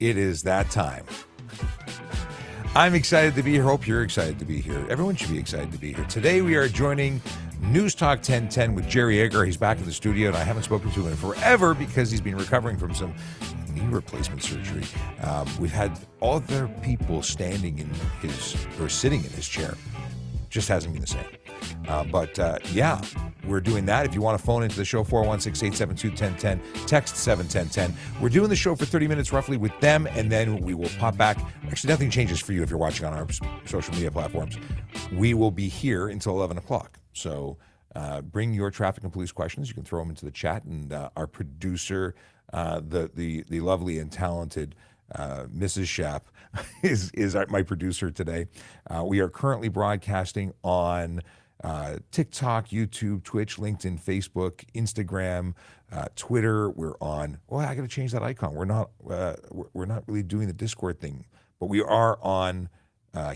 It is that time. I'm excited to be here. Hope you're excited to be here. Everyone should be excited to be here. Today we are joining News Talk 1010 with Jerry Agar. He's back in the studio, and I haven't spoken to him in forever because he's been recovering from some knee replacement surgery. We've had other people standing in his, or sitting in his chair. Just hasn't been the same. Yeah, we're doing that. If you want to phone into the show, 416-872-1010, text 71010. We're doing the show for 30 minutes roughly with them, and then we will pop back. Actually, nothing changes for you if you're watching on our social media platforms. We will be here until 11 o'clock. So bring your traffic and police questions. You can throw them into the chat, and our producer, the lovely and talented Mrs. Shap is my producer today. We are currently broadcasting on TikTok, YouTube, Twitch, LinkedIn, Facebook, Instagram, Twitter. We're on. Well, I got to change that icon. We're not really doing the Discord thing, but we are on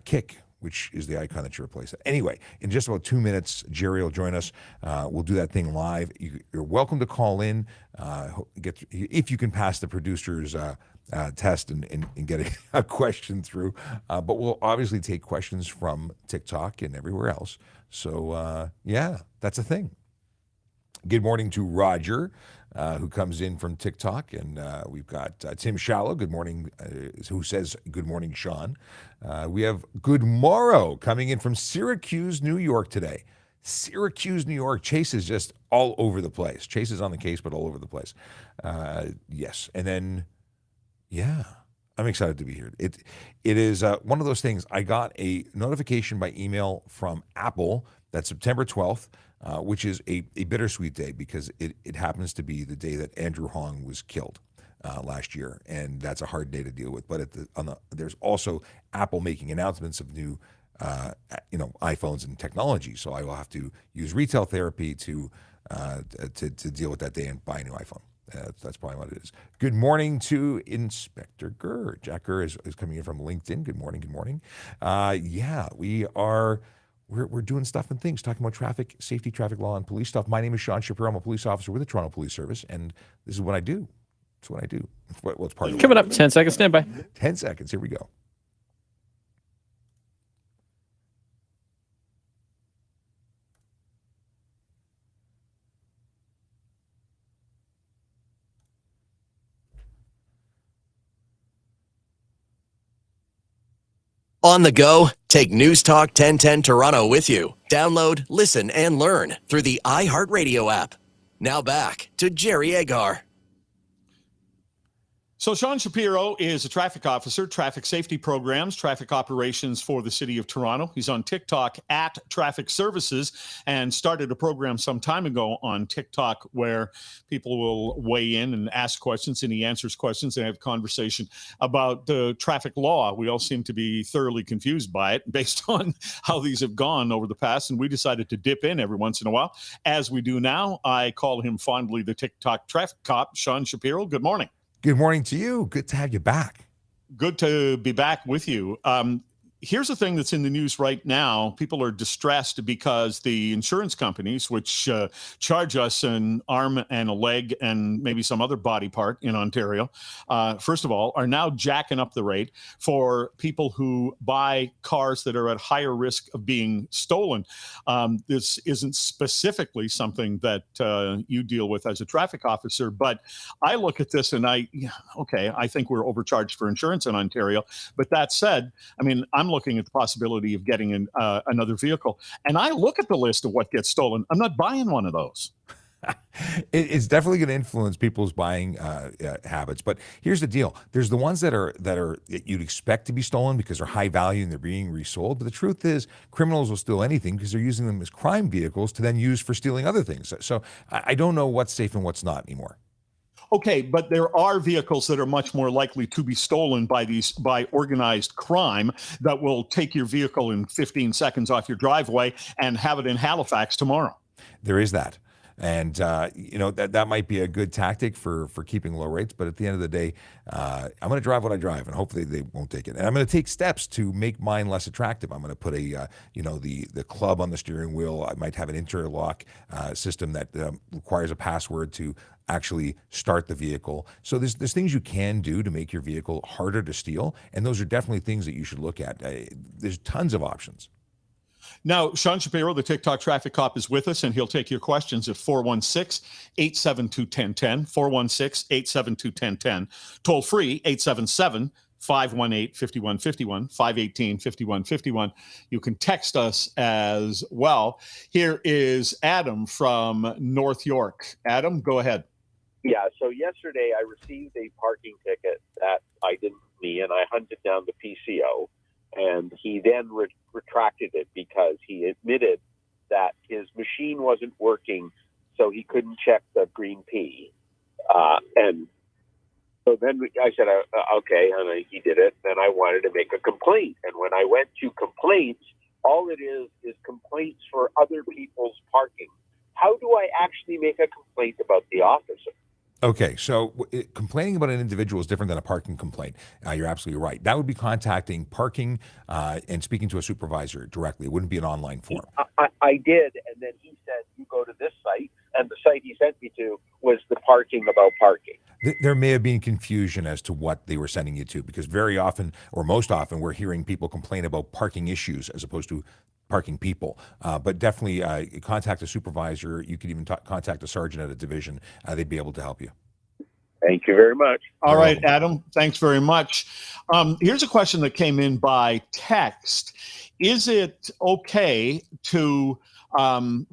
Kick, which is the icon that you replace it. Anyway, in just about 2 minutes, Jerry will join us. We'll do that thing live. You're welcome to call in. If you can pass the producer's test and get a question through. But we'll obviously take questions from TikTok and everywhere else. So, yeah, that's a thing. Good morning to Roger, who comes in from TikTok. And we've got Tim Shallow, good morning, who says, good morning, Sean. We have Good Morrow coming in from Syracuse, New York today. Syracuse, New York. Chase is just all over the place. Chase is on the case, but all over the place. Yes. And then, yeah, I'm excited to be here. It is one of those things. I got a notification by email from Apple that September 12th, which is a bittersweet day because it happens to be the day that Andrew Hong was killed last year, and that's a hard day to deal with. But there's also Apple making announcements of new iPhones and technology, so I will have to use retail therapy to deal with that day and buy a new iPhone. That's probably what it is. Good morning to Inspector Gurr. Jack Gurr is coming in from LinkedIn. Good morning. Good morning. Yeah, we're doing stuff and things, talking about traffic, safety, traffic law, and police stuff. My name is Sean Shapiro. I'm a police officer with the Toronto Police Service, and this is what I do. It's what I do. It's part of Coming up, 10 seconds. Stand by. 10 seconds. Here we go. On the go, take News Talk 1010 Toronto with you. Download, listen, and learn through the iHeartRadio app. Now back to Jerry Agar. So Sean Shapiro is a traffic officer, traffic safety programs, traffic operations for the city of Toronto. He's on TikTok at Traffic Services and started a program some time ago on TikTok where people will weigh in and ask questions, and he answers questions and have conversation about the traffic law. We all seem to be thoroughly confused by it based on how these have gone over the past, and we decided to dip in every once in a while. As we do now, I call him fondly the TikTok traffic cop, Sean Shapiro. Good morning. Good morning to you. Good to have you back. Good to be back with you. Here's the thing that's in the news right now. People are distressed because the insurance companies, which charge us an arm and a leg and maybe some other body part in Ontario, first of all, are now jacking up the rate for people who buy cars that are at higher risk of being stolen. This isn't specifically something that you deal with as a traffic officer, but I look at this and I think we're overcharged for insurance in Ontario. But that said, I mean, I'm looking at the possibility of getting another vehicle. And I look at the list of what gets stolen. I'm not buying one of those. It's definitely going to influence people's buying habits. But here's the deal. There's the ones that you'd expect to be stolen because they're high value and they're being resold. But the truth is criminals will steal anything because they're using them as crime vehicles to then use for stealing other things. So I don't know what's safe and what's not anymore. Okay, but there are vehicles that are much more likely to be stolen by organized crime that will take your vehicle in 15 seconds off your driveway and have it in Halifax tomorrow. There is that. And that might be a good tactic for keeping low rates. But at the end of the day, I'm going to drive what I drive, and hopefully they won't take it. And I'm going to take steps to make mine less attractive. I'm going to put the club on the steering wheel. I might have an interlock system that requires a password to actually start the vehicle. So there's things you can do to make your vehicle harder to steal, and those are definitely things that you should look at. There's tons of options. Now, Sean Shapiro, the TikTok traffic cop, is with us, and he'll take your questions at 416-872-1010, 416-872-1010, toll free, 877 518-5151, 518-5151. You can text us as well. Here is Adam from North York. Adam, go ahead. Yeah, so yesterday I received a parking ticket that I didn't see, and I hunted down the PCO, and he then retracted it because he admitted that his machine wasn't working, so he couldn't check the green P. And so then I said, okay, and he did it. Then I wanted to make a complaint. And when I went to complaints, all it is complaints for other people's parking. How do I actually make a complaint about the officer? Okay, so complaining about an individual is different than a parking complaint. You're absolutely right. That would be contacting parking and speaking to a supervisor directly. It wouldn't be an online form. I did, and then he said, you go to this site, and the site he sent me to was the parking about parking. There may have been confusion as to what they were sending you to, because very often, or most often, we're hearing people complain about parking issues as opposed to parking people. But definitely contact a supervisor. You could even contact a sergeant at a division. They'd be able to help you. Thank you very much. All right, Adam, thanks very much. Here's a question that came in by text. Is it okay to,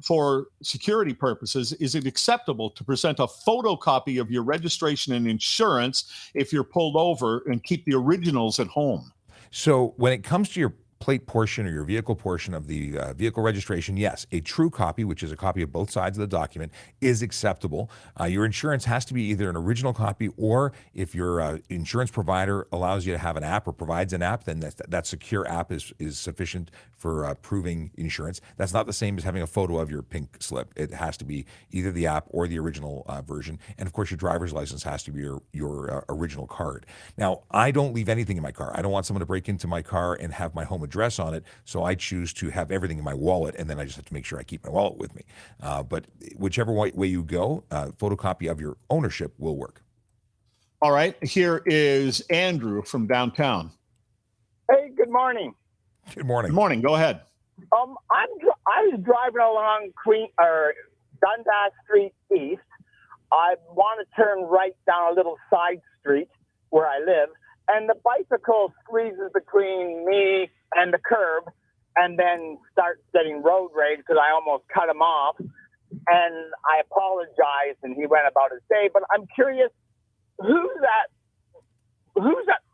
for security purposes, is it acceptable to present a photocopy of your registration and insurance if you're pulled over and keep the originals at home? So when it comes to your plate portion or your vehicle portion of the vehicle registration, yes, a true copy, which is a copy of both sides of the document, is acceptable. Your insurance has to be either an original copy, or if your insurance provider allows you to have an app or provides an app, then that secure app is sufficient for proving insurance. That's not the same as having a photo of your pink slip. It has to be either the app or the original version. And of course, your driver's license has to be your original card. Now, I don't leave anything in my car. I don't want someone to break into my car and have my home address on it, so I choose to have everything in my wallet, and then I just have to make sure I keep my wallet with me. But whichever way you go, photocopy of your ownership will work. All right, here is Andrew from downtown. Hey, good morning. Good morning. Good morning. Go ahead. I was driving along Dundas Street East. I want to turn right down a little side street where I live, and the bicycle squeezes between me and the curb, and then starts getting road rage because I almost cut him off. And I apologized, and he went about his day. But I'm curious, who's at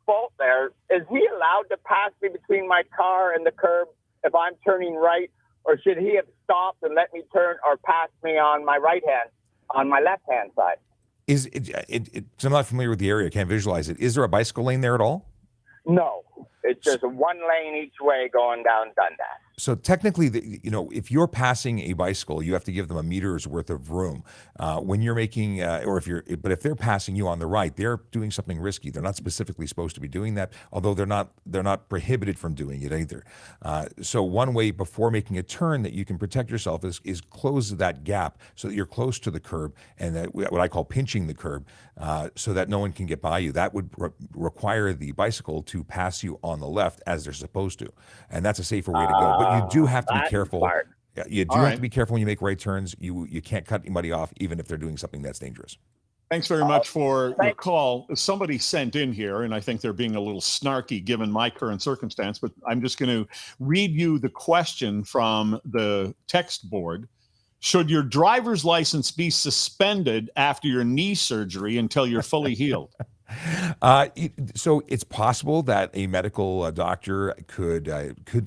fault there? Is he allowed to pass me between my car and the curb if I'm turning right, or should he have stopped and let me turn, or pass me on my left-hand side? So I'm not familiar with the area. I can't visualize it. Is there a bicycle lane there at all? No, it's just one lane each way going down Dundas. So technically, if you're passing a bicycle, you have to give them a meter's worth of room. When you're making, but if they're passing you on the right, they're doing something risky. They're not specifically supposed to be doing that, although they're not prohibited from doing it either. So one way before making a turn that you can protect yourself is close that gap so that you're close to the curb, and that what I call pinching the curb, so that no one can get by you. That would require the bicycle to pass you on the left as they're supposed to, and that's a safer way to go. But you do have to be careful. Smart. Yeah, you do have to be careful when you make right turns. You can't cut anybody off, even if they're doing something that's dangerous. Thanks very much for your call. Somebody sent in here, and I think they're being a little snarky given my current circumstance, but I'm just going to read you the question from the text board. Should your driver's license be suspended after your knee surgery until you're fully healed? So it's possible that a medical doctor could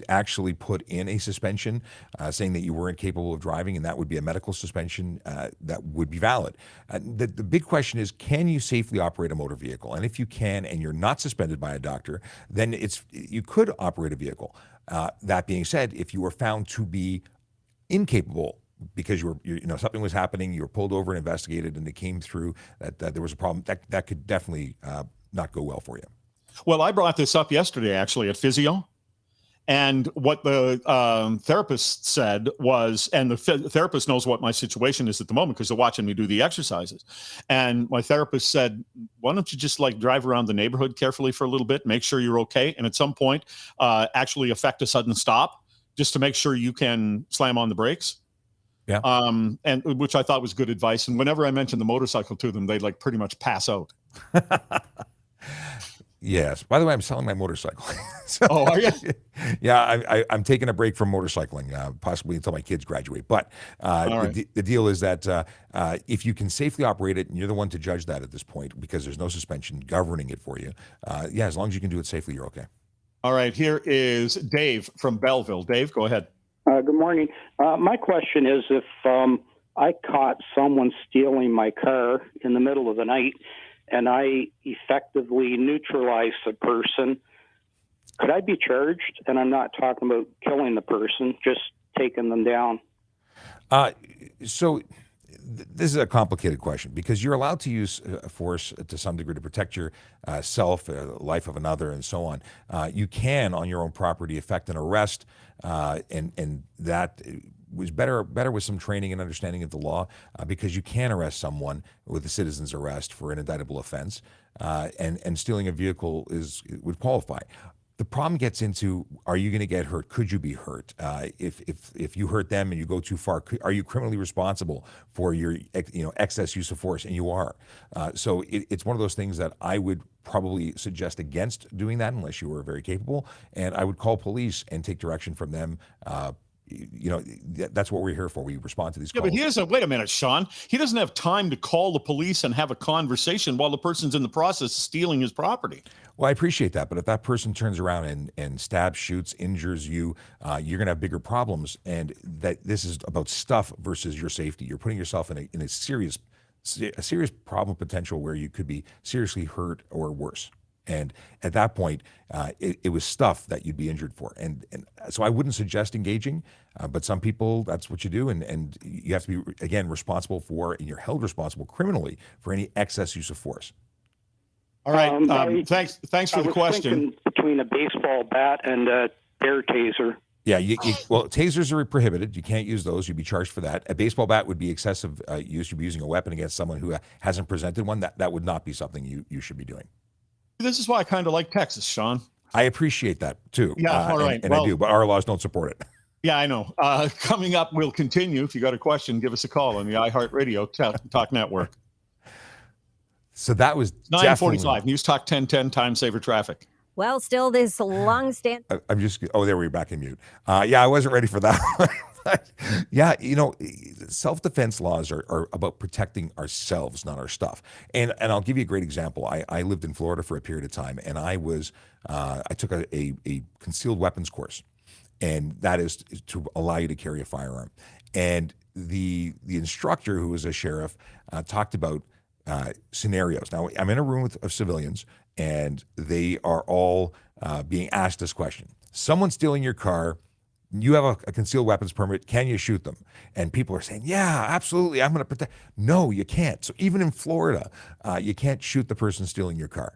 actually put in a suspension saying that you weren't capable of driving, and that would be a medical suspension that would be valid. The big question is, can you safely operate a motor vehicle? And if you can, and you're not suspended by a doctor, then you could operate a vehicle. That being said, if you were found to be incapable because something was happening, you were pulled over and investigated, and it came through that there was a problem, that could definitely not go well for you. Well, I brought this up yesterday, actually, at physio. And what the therapist said was, and the therapist knows what my situation is at the moment because they're watching me do the exercises. And my therapist said, why don't you just like drive around the neighborhood carefully for a little bit, make sure you're okay. And at some point, actually affect a sudden stop just to make sure you can slam on the brakes. Yeah. And which I thought was good advice. And whenever I mentioned the motorcycle to them, they'd like pretty much pass out. Yes. By the way, I'm selling my motorcycle. Oh, are you? Yeah, I'm taking a break from motorcycling, possibly until my kids graduate. But right. the deal is that if you can safely operate it, and you're the one to judge that at this point, because there's no suspension governing it for you, as long as you can do it safely, you're okay. All right. Here is Dave from Belleville. Dave, go ahead. Good morning. My question is, if I caught someone stealing my car in the middle of the night and I effectively neutralize the person, could I be charged? And I'm not talking about killing the person, just taking them down. So this is a complicated question because you're allowed to use force to some degree to protect your self, life of another, and so on. You can, on your own property, effect an arrest, and that was better with some training and understanding of the law, because you can arrest someone with a citizen's arrest for an indictable offense, and stealing a vehicle would qualify. The problem gets into, are you going to get hurt? Could you be hurt? If you hurt them and you go too far, are you criminally responsible for your excess use of force? And you are. So it's one of those things that I would probably suggest against doing that unless you were very capable. And I would call police and take direction from them. That's what we're here for. We respond to these calls. Yeah, but wait a minute, Sean. He doesn't have time to call the police and have a conversation while the person's in the process of stealing his property. Well, I appreciate that, but if that person turns around and stabs, shoots, injures you, you're going to have bigger problems. And that this is about stuff versus your safety. You're putting yourself in a serious problem potential where you could be seriously hurt or worse. And at that point, it was stuff that you'd be injured for. And so I wouldn't suggest engaging, but some people, that's what you do. And you have to be, again, responsible for, and you're held responsible criminally for any excess use of force. All right. Thanks for the question. Between a baseball bat and a air taser. Yeah, well, tasers are prohibited. You can't use those. You'd be charged for that. A baseball bat would be excessive use. You'd be using a weapon against someone who hasn't presented one. That would not be something you should be doing. This is why I kind of like Texas, Sean. I appreciate that too. Yeah, all right. And I do, but our laws don't support it. Yeah, I know. Coming up, we'll continue. If you got a question, give us a call on the iHeart Radio Talk Network. So that was 9:45. News Talk 1010, time saver traffic. Well, still this long-standing. I'm just. Oh, there we are, back in mute. Yeah, I wasn't ready for that. But yeah, self-defense laws are about protecting ourselves, not our stuff. And I'll give you a great example. I lived in Florida for a period of time, and I took a concealed weapons course, and that is to allow you to carry a firearm. And the instructor, who was a sheriff, talked about scenarios. Now, I'm in a room of civilians, and they are all being asked this question. Someone's stealing your car. You have a concealed weapons permit. Can you shoot them? And people are saying, yeah, absolutely. I'm going to protect. No, you can't. So even in Florida, you can't shoot the person stealing your car.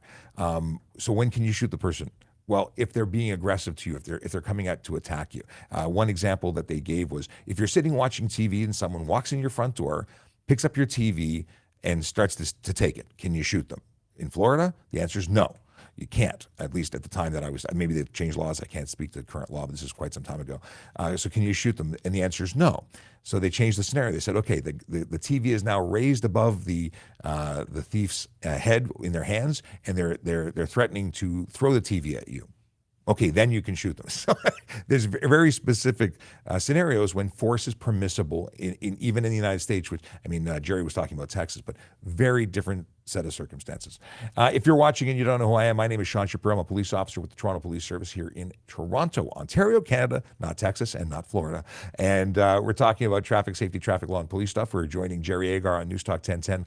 So when can you shoot the person? Well, if they're being aggressive to you, if they're coming out to attack you. One example that they gave was, if you're sitting watching TV and someone walks in your front door, picks up your TV, and starts to take it, can you shoot them? In Florida, the answer is no. You can't, at least at the time that I was, maybe they've changed laws. I can't speak to the current law, but this is quite some time ago. So can you shoot them? And the answer is no. So they changed the scenario. They said, okay, the TV is now raised above the thief's head in their hands, and they're threatening to throw the TV at you. Okay, then you can shoot them. So there's very specific scenarios when force is permissible, even in the United States, which, Jerry was talking about Texas, but very different set of circumstances. If you're watching and you don't know who I am, my name is Sean Shapiro. I'm a police officer with the Toronto Police Service here in Toronto, Ontario, Canada, not Texas and not Florida. And we're talking about traffic safety, traffic law, and police stuff. We're joining Jerry Agar on News Talk 1010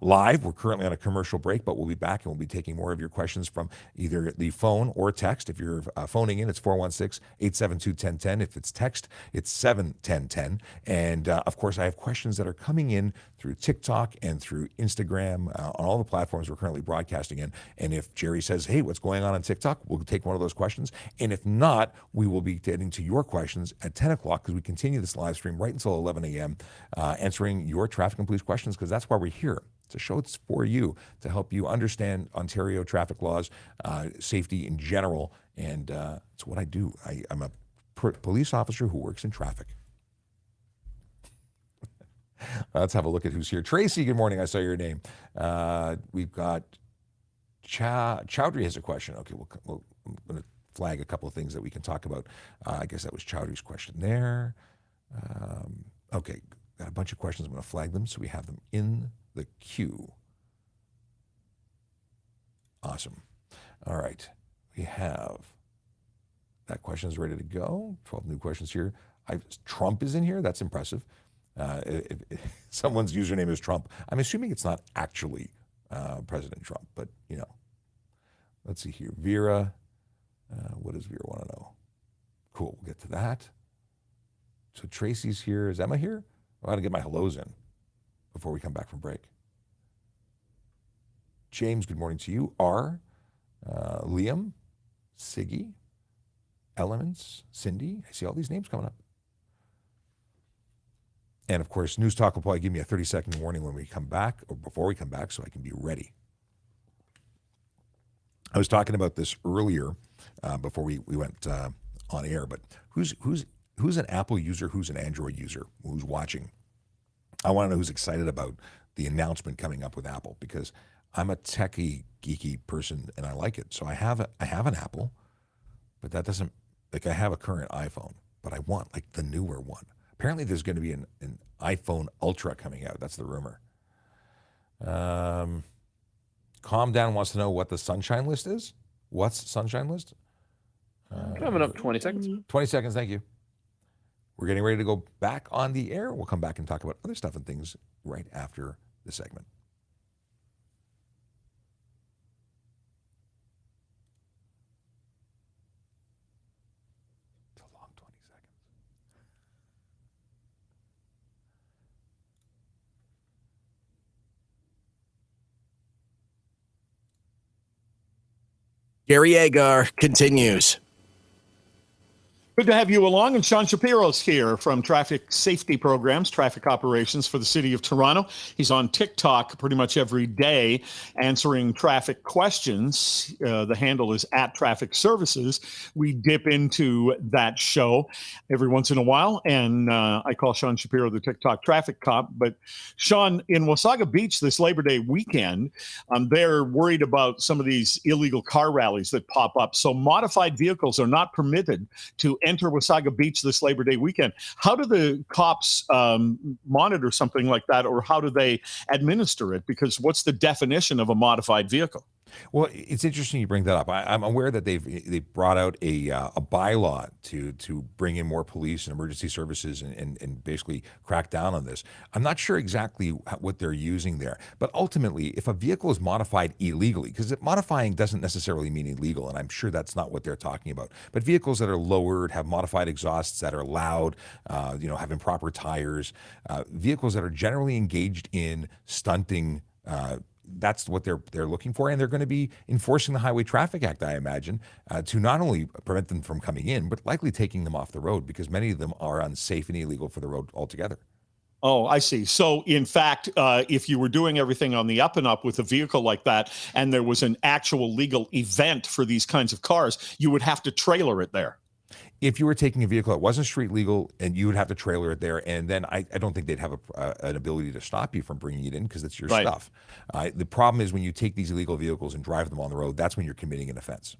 live. We're currently on a commercial break, but we'll be back and we'll be taking more of your questions from either the phone or text. If you're phoning in, it's 416-872-1010. If it's text, it's 71010. And of course, I have questions that are coming in through TikTok and through Instagram, on all the platforms we're currently broadcasting in. And if Jerry says, hey, what's going on TikTok, we'll take one of those questions. And if not, we will be getting to your questions at 10 o'clock because we continue this live stream right until 11 a.m., answering your traffic and police questions because that's why we're here. It's a show that's for you to help you understand Ontario traffic laws, safety in general. And it's what I do. I'm a police officer who works in traffic. Let's have a look at who's here. Tracy, good morning. I saw your name. We've got Chowdhury has a question. Okay, I'm going to flag a couple of things that we can talk about. I guess that was Chowdhury's question there. Okay, got a bunch of questions. I'm going to flag them so we have them in the queue. Awesome. All right, we have that question is ready to go. 12 new questions here. Trump is in here. That's impressive. If someone's username is Trump, I'm assuming it's not actually President Trump, but you know. Let's see here. Vera, what does Vera want to know? Cool, we'll get to that. So Tracy's here. Is Emma here? I got to get my hellos in before we come back from break. James, good morning to you. R, Liam, Siggy, Elements, Cindy. I see all these names coming up. And of course, News Talk will probably give me a 30-second warning when we come back or before we come back so I can be ready. I was talking about this earlier before we went on air, but who's an Apple user, who's an Android user, who's watching? I want to know who's excited about the announcement coming up with Apple because I'm a techie, geeky person and I like it. So I have an Apple, but that doesn't, like I have a current iPhone, but I want like the newer one. Apparently there's going to be an iPhone Ultra coming out. That's the rumor. Calm Down wants to know what the Sunshine List is. What's Sunshine List? Coming up 20 seconds. 20 seconds, thank you. We're getting ready to go back on the air. We'll come back and talk about other stuff and things right after the segment. It's a long 20 seconds. Jerry Agar continues. Good to have you along. And Sean Shapiro's here from Traffic Safety Programs, Traffic Operations for the City of Toronto. He's on TikTok pretty much every day answering traffic questions. The handle is @TrafficServices. We dip into that show every once in a while, and I call Sean Shapiro the TikTok traffic cop. But Sean, in Wasaga Beach this Labor Day weekend, they're worried about some of these illegal car rallies that pop up. So modified vehicles are not permitted to enter Wasaga Beach this Labor Day weekend. How do the cops monitor something like that, or how do they administer it? Because what's the definition of a modified vehicle? Well, it's interesting you bring that up. I'm aware that they've brought out a bylaw to bring in more police and emergency services and basically crack down on this. I'm not sure exactly what they're using there, but ultimately, if a vehicle is modified illegally, because modifying doesn't necessarily mean illegal, and I'm sure that's not what they're talking about. But vehicles that are lowered, have modified exhausts that are loud, have improper tires, vehicles that are generally engaged in stunting. That's what they're looking for, and they're going to be enforcing the Highway Traffic Act, I imagine, to not only prevent them from coming in, but likely taking them off the road because many of them are unsafe and illegal for the road altogether. Oh, I see. So, in fact, if you were doing everything on the up and up with a vehicle like that, and there was an actual legal event for these kinds of cars, you would have to trailer it there. If you were taking a vehicle that wasn't street legal, and you would have to trailer it there, and then I don't think they'd have an ability to stop you from bringing it in because it's your stuff. The problem is when you take these illegal vehicles and drive them on the road, that's when you're committing an offense.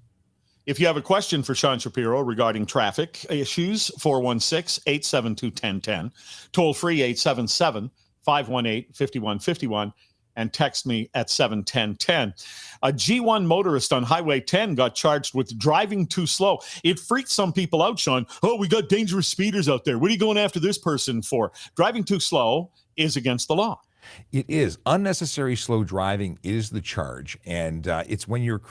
If you have a question for Sean Shapiro regarding traffic issues, 416-872-1010, toll free 877-518-5151. and text me at 71010. A G1 motorist on Highway 10 got charged with driving too slow. It freaked some people out, Sean. Oh, we got dangerous speeders out there. What are you going after this person for? Driving too slow is against the law. It is. Unnecessary slow driving is the charge. And it's when you're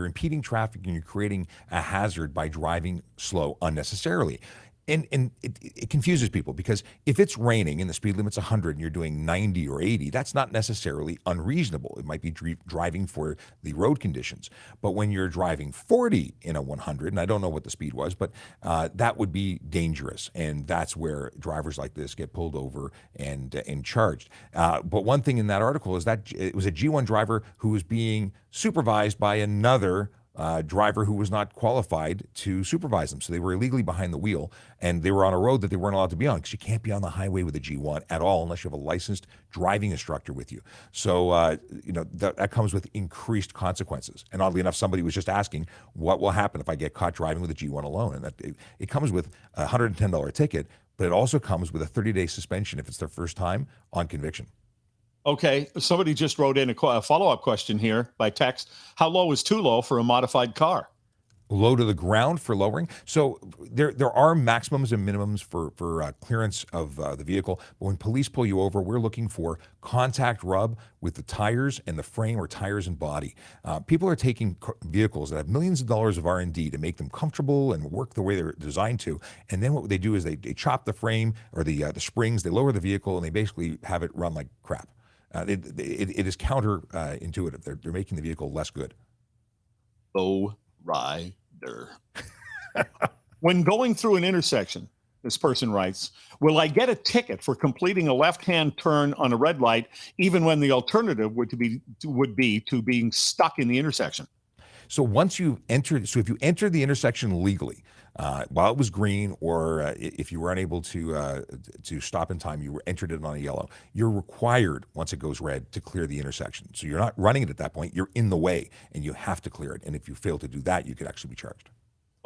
impeding traffic and you're creating a hazard by driving slow unnecessarily. And it confuses people because if it's raining and the speed limit's 100 and you're doing 90 or 80, that's not necessarily unreasonable. It might be driving for the road conditions. But when you're driving 40 in a 100, and I don't know what the speed was, but that would be dangerous. And that's where drivers like this get pulled over and charged. But one thing in that article is that it was a G1 driver who was being supervised by another driver who was not qualified to supervise them. So they were illegally behind the wheel, and they were on a road that they weren't allowed to be on because you can't be on the highway with a G1 at all unless you have a licensed driving instructor with you. So, that comes with increased consequences. And oddly enough, somebody was just asking, what will happen if I get caught driving with a G1 alone? And it comes with a $110 ticket, but it also comes with a 30-day suspension if it's their first time on conviction. Okay, somebody just wrote in a follow-up question here by text. How low is too low for a modified car? Low to the ground for lowering. So there are maximums and minimums for clearance of the vehicle. But when police pull you over, we're looking for contact rub with the tires and the frame or tires and body. People are taking vehicles that have millions of dollars of R&D to make them comfortable and work the way they're designed to. And then what they do is they chop the frame or the springs, they lower the vehicle, and they basically have it run like crap. It is counterintuitive. They're making the vehicle less good. Low rider. When going through an intersection, this person writes, will I get a ticket for completing a left-hand turn on a red light, even when the alternative would be to being stuck in the intersection? So if you entered the intersection legally, while it was green, or if you were unable to stop in time, you entered it on a yellow, you're required, once it goes red, to clear the intersection. So you're not running it at that point, you're in the way, and you have to clear it. And if you fail to do that, you could actually be charged.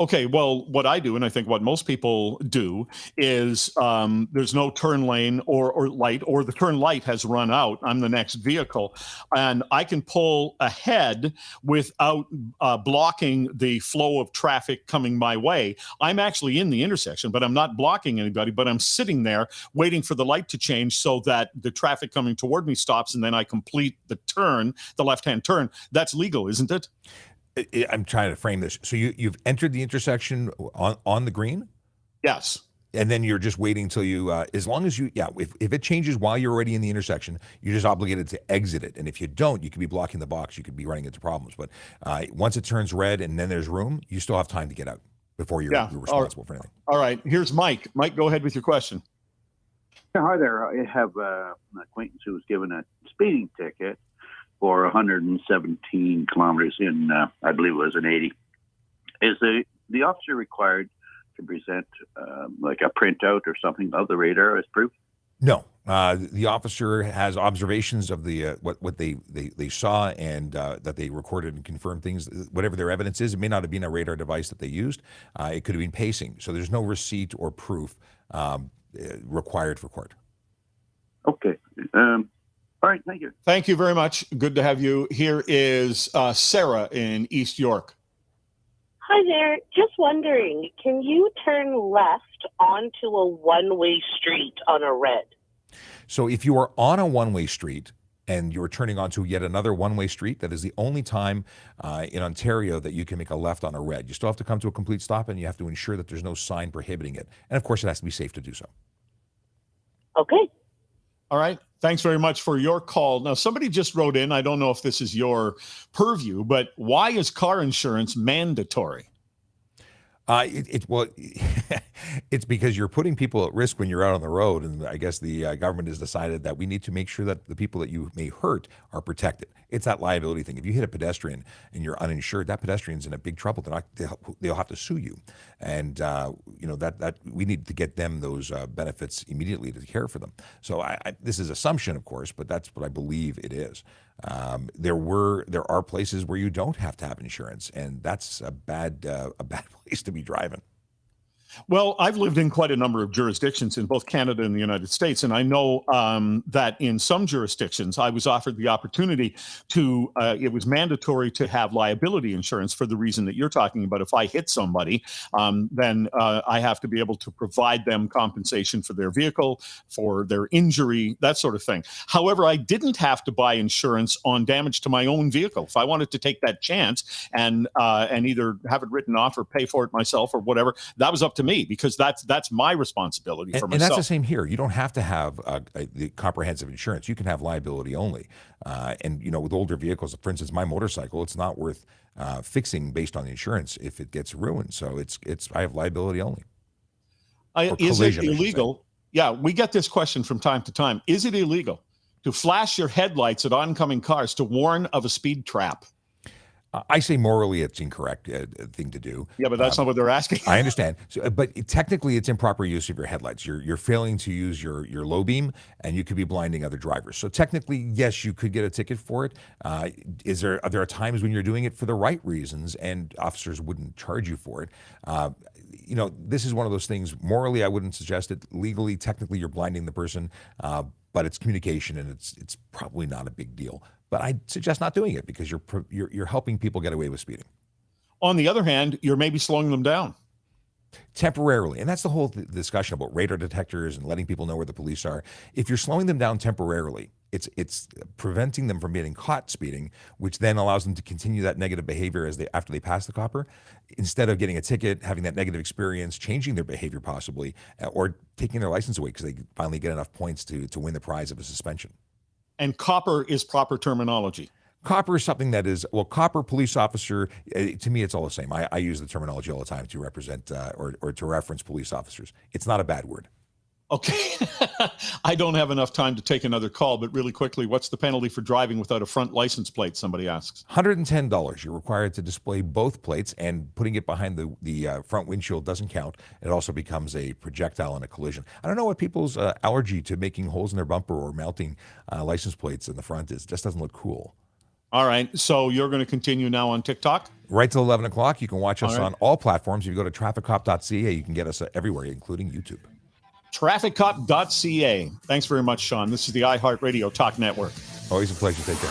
Okay, well, what I do, and I think what most people do, is there's no turn lane or light, or the turn light has run out. I'm the next vehicle, and I can pull ahead without blocking the flow of traffic coming my way. I'm actually in the intersection, but I'm not blocking anybody, but I'm sitting there waiting for the light to change so that the traffic coming toward me stops, and then I complete the turn, the left-hand turn. That's legal, isn't it? I'm trying to frame this. So you've entered the intersection on the green? Yes. And then you're just waiting until you, as long as if it changes while you're already in the intersection, you're just obligated to exit it. And if you don't, you could be blocking the box. You could be running into problems. But once it turns red and then there's room, you still have time to get out before you're responsible for anything. All right. Here's Mike. Mike, go ahead with your question. Hi there. I have an acquaintance who was given a speeding ticket for 117 kilometers in, I believe it was an 80. Is the officer required to present like a printout or something of the radar as proof? No. The officer has observations of the what they saw and that they recorded and confirmed things. Whatever their evidence is, it may not have been a radar device that they used. It could have been pacing. So there's no receipt or proof required for court. Okay. All right, thank you. Thank you very much. Good to have you. Here is Sarah in East York. Hi there. Just wondering, can you turn left onto a one-way street on a red? So if you are on a one-way street and you're turning onto yet another one-way street, that is the only time in Ontario that you can make a left on a red. You still have to come to a complete stop, and you have to ensure that there's no sign prohibiting it. And of course, it has to be safe to do so. Okay. All right. Thanks very much for your call. Now, somebody just wrote in, I don't know if this is your purview, but why is car insurance mandatory? It's because you're putting people at risk when you're out on the road, and I guess the government has decided that we need to make sure that the people that you may hurt are protected. It's that liability thing. If you hit a pedestrian and you're uninsured, that pedestrian's in a big trouble. They'll have to sue you, and that we need to get them those benefits immediately to care for them. So this is assumption, of course, but that's what I believe it is. There are places where you don't have to have insurance, and that's a bad place to be driving. Well, I've lived in quite a number of jurisdictions in both Canada and the United States, and I know that in some jurisdictions I was offered the opportunity to, it was mandatory to have liability insurance for the reason that you're talking about. If I hit somebody, then I have to be able to provide them compensation for their vehicle, for their injury, that sort of thing. However, I didn't have to buy insurance on damage to my own vehicle. If I wanted to take that chance and either have it written off or pay for it myself or whatever, that was up to me, because that's my responsibility for myself. And that's the same here. You don't have to have the comprehensive insurance. You can have liability only. And with older vehicles, for instance, my motorcycle, it's not worth fixing based on the insurance if it gets ruined. So I have liability only. Is it illegal? Yeah, we get this question from time to time. Is it illegal to flash your headlights at oncoming cars to warn of a speed trap? I say morally it's incorrect thing to do. Yeah, but that's not what they're asking. I understand. But technically it's improper use of your headlights. You're failing to use your low beam, and you could be blinding other drivers. So technically, yes, you could get a ticket for it. Are there times when you're doing it for the right reasons and officers wouldn't charge you for it? This is one of those things. Morally, I wouldn't suggest it. Legally, technically, you're blinding the person, but it's communication, and it's probably not a big deal. But I suggest not doing it, because you're helping people get away with speeding. On the other hand, you're maybe slowing them down temporarily, and that's the whole discussion about radar detectors and letting people know where the police are. If you're slowing them down temporarily, it's preventing them from getting caught speeding, which then allows them to continue that negative behavior after they pass the copper, instead of getting a ticket, having that negative experience, changing their behavior possibly, or taking their license away because they finally get enough points to win the prize of a suspension. And copper is proper terminology. Copper is something that is, copper, police officer, to me, it's all the same. I use the terminology all the time to represent or to reference police officers. It's not a bad word. Okay. I don't have enough time to take another call, but really quickly, what's the penalty for driving without a front license plate, somebody asks? $110. You're required to display both plates, and putting it behind the front windshield doesn't count. It also becomes a projectile in a collision. I don't know what people's allergy to making holes in their bumper or mounting license plates in the front is. It just doesn't look cool. All right. So you're going to continue now on TikTok? Right till 11 o'clock. You can watch us on all platforms. If you go to trafficcop.ca, you can get us everywhere, including YouTube. Trafficcop.ca. Thanks very much, Sean. This is the iHeartRadio Talk Network. Always a pleasure. Take care.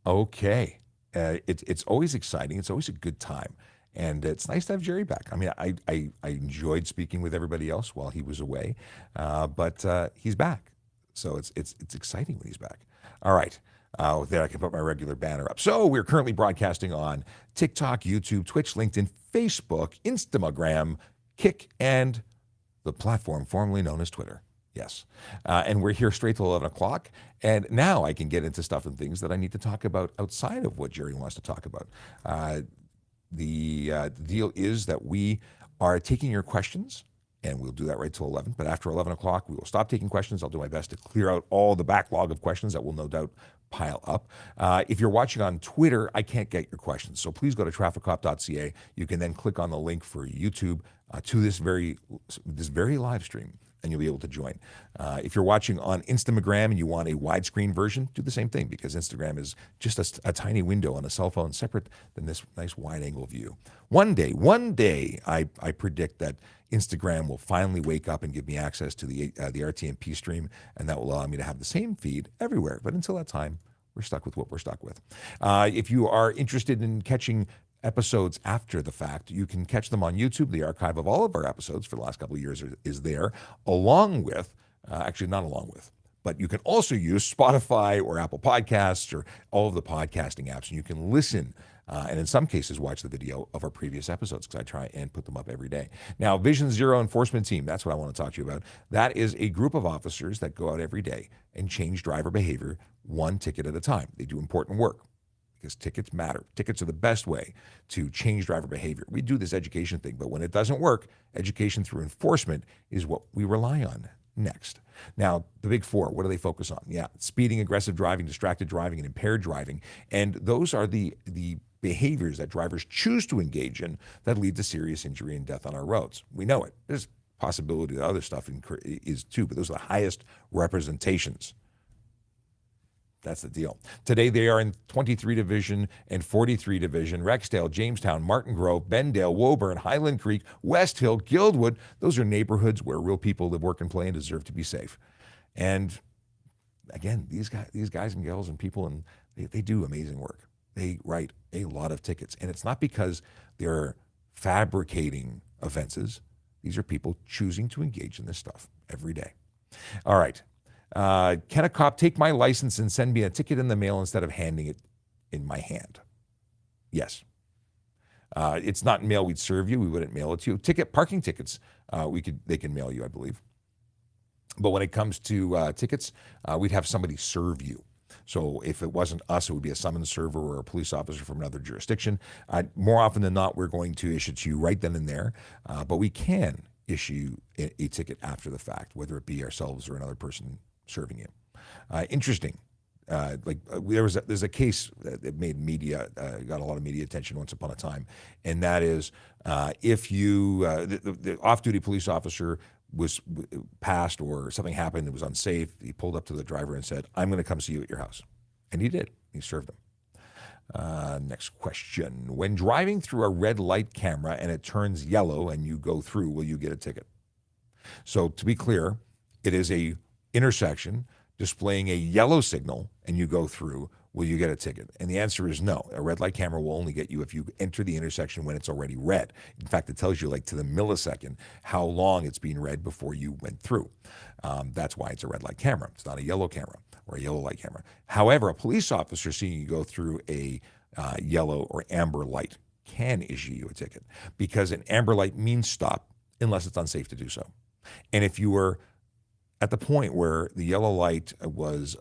Okay. It's always exciting. It's always a good time. And it's nice to have Jerry back. I mean, I enjoyed speaking with everybody else while he was away, but he's back. So it's exciting when he's back. All right. There I can put my regular banner up. So we're currently broadcasting on TikTok, YouTube, Twitch, LinkedIn, Facebook, Instagram, Kick, and the platform formerly known as Twitter. Yes. And we're here straight till 11 o'clock. And now I can get into stuff and things that I need to talk about outside of what Jerry wants to talk about. The deal is that we are taking your questions, and we'll do that right till 11. But after 11 o'clock, we will stop taking questions. I'll do my best to clear out all the backlog of questions that will no doubt pile up. If you're watching on Twitter, I can't get your questions. So please go to trafficcop.ca. You can then click on the link for YouTube to this very live stream, and you'll be able to join. If you're watching on Instagram and you want a widescreen version, do the same thing, because Instagram is just a tiny window on a cell phone, separate than this nice wide-angle view. One day, I predict that Instagram will finally wake up and give me access to the RTMP stream, and that will allow me to have the same feed everywhere. But until that time, we're stuck with what we're stuck with. If you are interested in catching episodes after the fact, you can catch them on YouTube. The archive of all of our episodes for the last couple of years is there, along with, actually not along with, but you can also use Spotify or Apple Podcasts or all of the podcasting apps, and you can listen and in some cases watch the video of our previous episodes, because I try and put them up every day. Now, Vision Zero Enforcement Team, that's what I want to talk to you about. That is a group of officers that go out every day and change driver behavior one ticket at a time. They do important work, because tickets matter. Tickets are the best way to change driver behavior. We do this education thing, but when it doesn't work, education through enforcement is what we rely on next. Now, the big four, what do they focus on? Yeah, speeding, aggressive driving, distracted driving, and impaired driving. And those are the behaviors that drivers choose to engage in that lead to serious injury and death on our roads. We know it. There's possibility that other stuff is too, but those are the highest representations. That's the deal. Today, they are in 23 Division and 43 Division, Rexdale, Jamestown, Martin Grove, Bendale, Woburn, Highland Creek, West Hill, Guildwood. Those are neighborhoods where real people live, work, and play and deserve to be safe. And again, these guys and girls and people, and they do amazing work. They write a lot of tickets. And it's not because they're fabricating offenses. These are people choosing to engage in this stuff every day. All right. Can a cop take my license and send me a ticket in the mail instead of handing it in my hand? Yes. It's not mail we'd serve you. We wouldn't mail it to you. Parking tickets, they can mail you, I believe. But when it comes to tickets, we'd have somebody serve you. So if it wasn't us, it would be a summons server or a police officer from another jurisdiction. More often than not, we're going to issue to you right then and there. But we can issue a ticket after the fact, whether it be ourselves or another person serving you. Interesting. There's a case that made media, got a lot of media attention once upon a time, and that is if you, the off-duty police officer was passed or something happened that was unsafe, he pulled up to the driver and said, "I'm going to come see you at your house." And he did. He served them. Next question. When driving through a red light camera and it turns yellow and you go through, will you get a ticket? So to be clear, it is a intersection displaying a yellow signal and you go through, will you get a ticket? And the answer is no. A red light camera will only get you if you enter the intersection when it's already red. In fact, it tells you like to the millisecond how long it's been red before you went through. That's why it's a red light camera. It's not a yellow camera or a yellow light camera. However, a police officer seeing you go through a yellow or amber light can issue you a ticket because an amber light means stop unless it's unsafe to do so. And if you were at the point where the yellow light was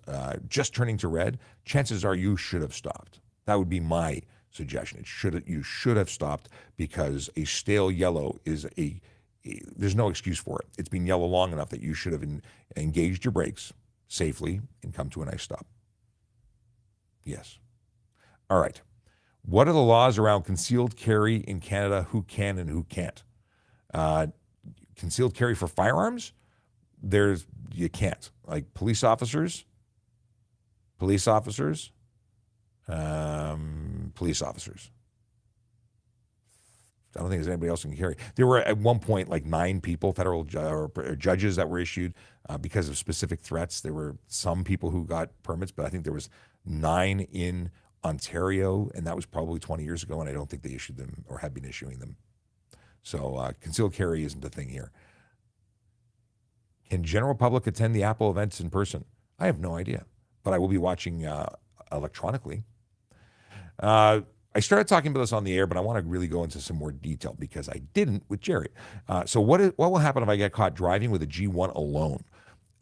just turning to red, chances are you should have stopped. That would be my suggestion. You should have stopped because a stale yellow is there's no excuse for it. It's been yellow long enough that you should have engaged your brakes safely and come to a nice stop. Yes. All right. What are the laws around concealed carry in Canada? Who can and who can't? Concealed carry for firearms? You can't. Like police officers. I don't think there's anybody else who can carry. There were at one point like 9 people, federal judges that were issued because of specific threats. There were some people who got permits, but I think there was 9 in Ontario, and that was probably 20 years ago, and I don't think they issued them or have been issuing them. So concealed carry isn't a thing here. Can general public attend the Apple events in person? I have no idea, but I will be watching electronically. I started talking about this on the air, but I want to really go into some more detail because I didn't with Jerry. So what will happen if I get caught driving with a G1 alone?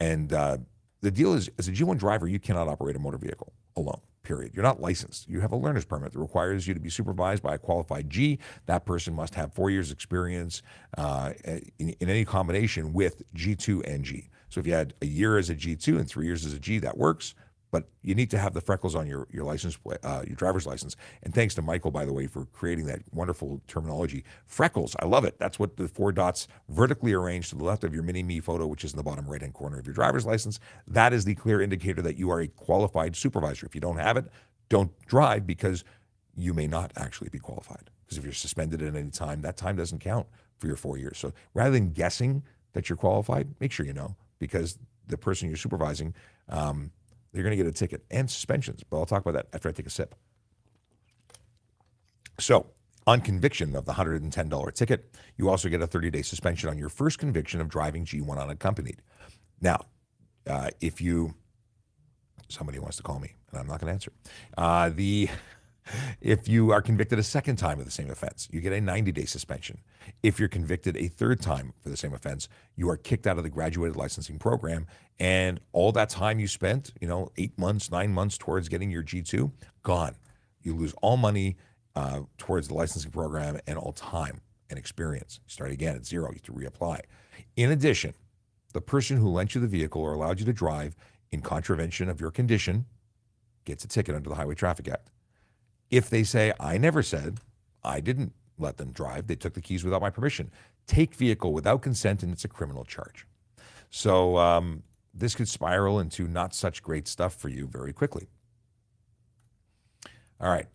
And the deal is, as a G1 driver, you cannot operate a motor vehicle alone, period. You're not licensed. You have a learner's permit that requires you to be supervised by a qualified G. That person must have 4 years experience in any combination with G2 and G. So if you had a year as a G2 and 3 years as a G, that works. But you need to have the freckles on your license, your driver's license. And thanks to Michael, by the way, for creating that wonderful terminology. Freckles, I love it. That's what the 4 dots vertically arranged to the left of your mini-me photo, which is in the bottom right-hand corner of your driver's license. That is the clear indicator that you are a qualified supervisor. If you don't have it, don't drive because you may not actually be qualified. Because if you're suspended at any time, that time doesn't count for your 4 years. So rather than guessing that you're qualified, make sure you know, because the person you're supervising, they're going to get a ticket and suspensions, but I'll talk about that after I take a sip. So, on conviction of the $110 ticket, you also get a 30-day suspension on your first conviction of driving G1 unaccompanied. Now, somebody wants to call me, and I'm not going to answer. If you are convicted a second time of the same offense, you get a 90-day suspension. If you're convicted a third time for the same offense, you are kicked out of the graduated licensing program, and all that time you spent, 8 months, 9 months towards getting your G2, gone. You lose all money towards the licensing program and all time and experience. Start again at 0. You have to reapply. In addition, the person who lent you the vehicle or allowed you to drive in contravention of your condition gets a ticket under the Highway Traffic Act. If they say, I never said, I didn't let them drive, they took the keys without my permission, take vehicle without consent, and it's a criminal charge. So this could spiral into not such great stuff for you very quickly. All right.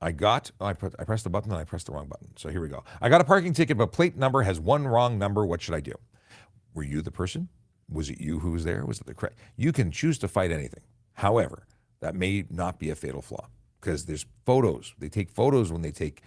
I pressed the button and I pressed the wrong button. So here we go. I got a parking ticket, but plate number has one wrong number. What should I do? Were you the person? Was it you who was there? Was it the correct? You can choose to fight anything. However, that may not be a fatal flaw because there's photos. They take photos when they take,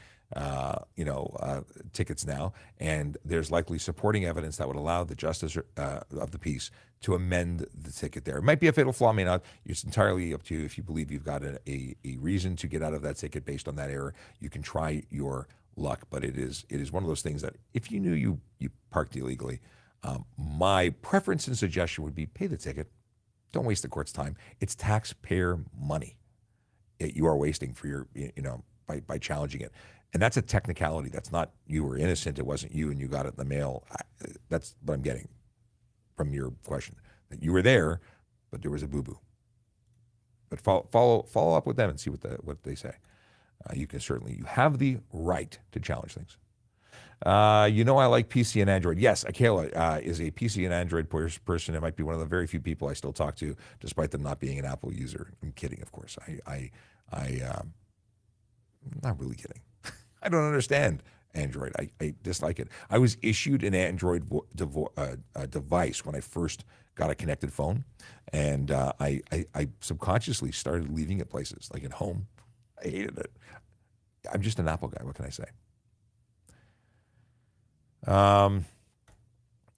tickets now, and there's likely supporting evidence that would allow the justice of the peace to amend the ticket there. It might be a fatal flaw, may not. It's entirely up to you. If you believe you've got a reason to get out of that ticket based on that error, you can try your luck. But it is one of those things that if you knew you parked illegally, my preference and suggestion would be pay the ticket. Don't waste the court's time. It's taxpayer money you are wasting for your, by challenging it. And that's a technicality. That's not you were innocent. It wasn't you and you got it in the mail. That's what I'm getting from your question. That you were there, but there was a boo-boo. But follow up with them and see what they say. You have the right to challenge things. I like PC and Android. Yes, Akela is a PC and Android person. It might be one of the very few people I still talk to, despite them not being an Apple user. I'm kidding, of course. I'm not really kidding. I don't understand Android. I dislike it. I was issued an Android device when I first got a connected phone, and I subconsciously started leaving it places, like at home. I hated it. I'm just an Apple guy. What can I say?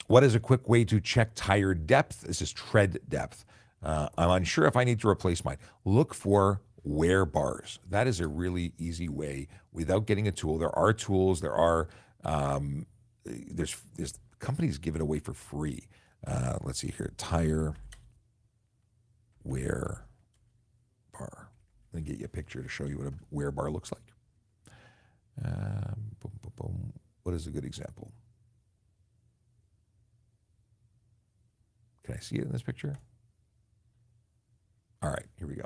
What is a quick way to check tire depth? This is tread depth. I'm unsure if I need to replace mine. Look for wear bars. That is a really easy way without getting a tool. There are tools. There are there's companies give it away for free. Let's see here. Tire wear bar. Let me get you a picture to show you what a wear bar looks like. Boom, boom, boom. What is a good example? Can I see it in this picture? All right, here we go.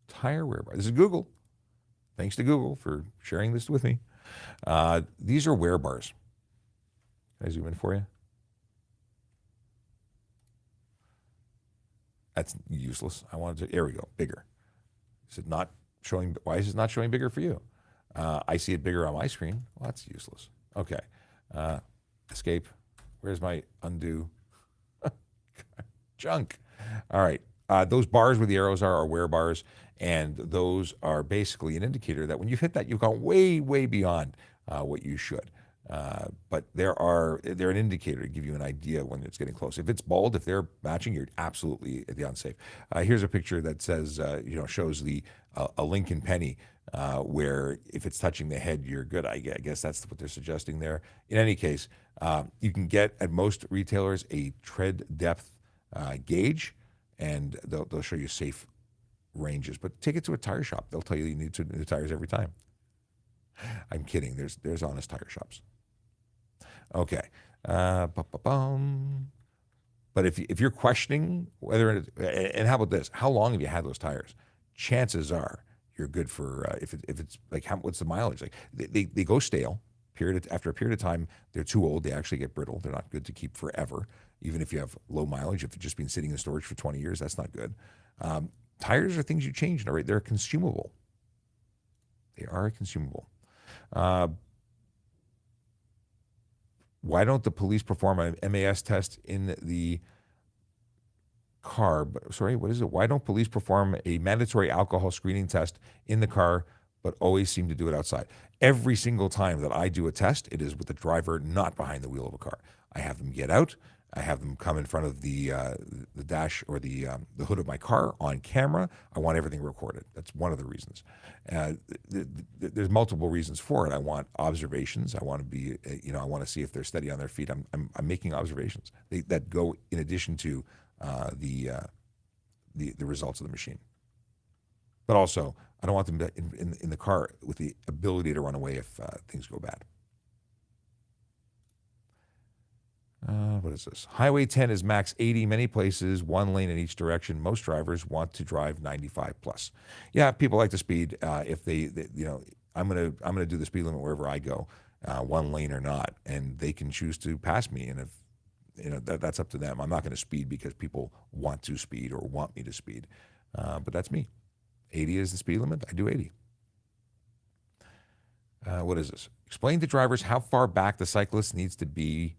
Tire wear bar. This is Google. Thanks to Google for sharing this with me. These are wear bars. Can I zoom in for you? That's useless. I wanted to, there we go, bigger. Is it not showing, why is it not showing bigger for you? I see it bigger on my screen. Well, that's useless. Okay. Escape. Where's my undo? Junk. All right. Those bars where the arrows are wear bars, and those are basically an indicator that when you've hit that, you've gone way, way beyond what you should. But they're an indicator to give you an idea when it's getting close. If it's bald, if they're matching, you're absolutely at the unsafe. Here's a picture that says, shows a Lincoln penny where if it's touching the head, you're good. I guess that's what they're suggesting there. In any case, you can get at most retailers a tread depth gauge, and they'll show you safe ranges. But take it to a tire shop. They'll tell you need new tires every time. I'm kidding. There's honest tire shops. Okay. But if you're questioning whether and how about this? How long have you had those tires? Chances are you're good for if it's like what's the mileage? Like they go stale. After a period of time, they're too old. They actually get brittle. They're not good to keep forever. Even if you have low mileage, if it's just been sitting in storage for 20 years, that's not good. Tires are things you change. Right? They're consumable. They are consumable. Why don't the police perform an MAS test in the car? Sorry, what is it? Why don't police perform a mandatory alcohol screening test in the car, but always seem to do it outside? Every single time that I do a test, it is with the driver not behind the wheel of a car. I have them get out. I have them come in front of the dash or the hood of my car on camera. I want everything recorded. That's one of the reasons. There's multiple reasons for it. I want observations. I want to be, I want to see if they're steady on their feet. I'm making observations that go in addition to the results of the machine. But also, I don't want them to, in the car with the ability to run away if things go bad. What is this? Highway 10 is max 80. Many places, one lane in each direction. Most drivers want to drive 95 plus. Yeah, people like to speed. If I'm gonna do the speed limit wherever I go, one lane or not, and they can choose to pass me. And that's up to them. I'm not going to speed because people want to speed or want me to speed, but that's me. 80 is the speed limit. I do 80. What is this? Explain to drivers how far back the cyclist needs to be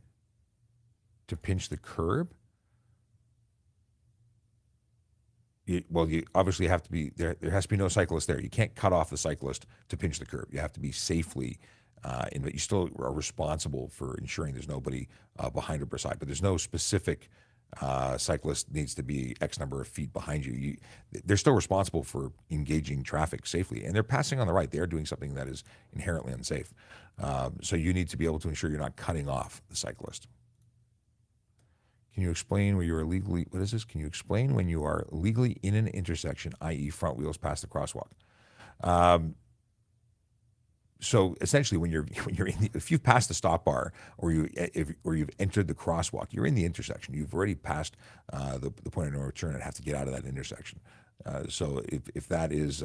to pinch the curb. You obviously have to be there. There has to be no cyclist there. You can't cut off the cyclist to pinch the curb. You have to be safely but you still are responsible for ensuring there's nobody behind or beside. But there's no specific cyclist needs to be X number of feet behind you. They're still responsible for engaging traffic safely, and they're passing on the right. They're doing something that is inherently unsafe. So you need to be able to ensure you're not cutting off the cyclist. Can you explain when you are legally? What is this? Can you explain when you are legally in an intersection, i.e., front wheels past the crosswalk? So essentially, when you're if you've passed the stop bar or you've entered the crosswalk, you're in the intersection. You've already passed the point of no return and have to get out of that intersection. So if that is,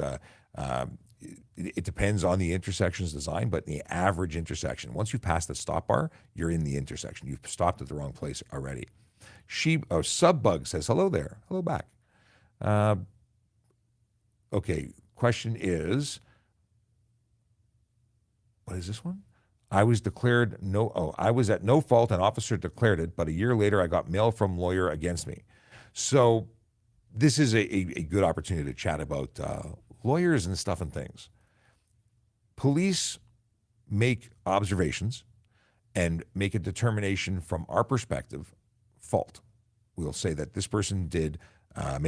it depends on the intersection's design, but the average intersection, once you've passed the stop bar, you're in the intersection. You've stopped at the wrong place already. Subbug says hello there, hello back. Okay, question is. What is this one? I was at no fault. An officer declared it, but a year later I got mail from lawyer against me. So this is a good opportunity to chat about lawyers and stuff and things. Police make observations and make a determination from our perspective, fault. We'll say that this person made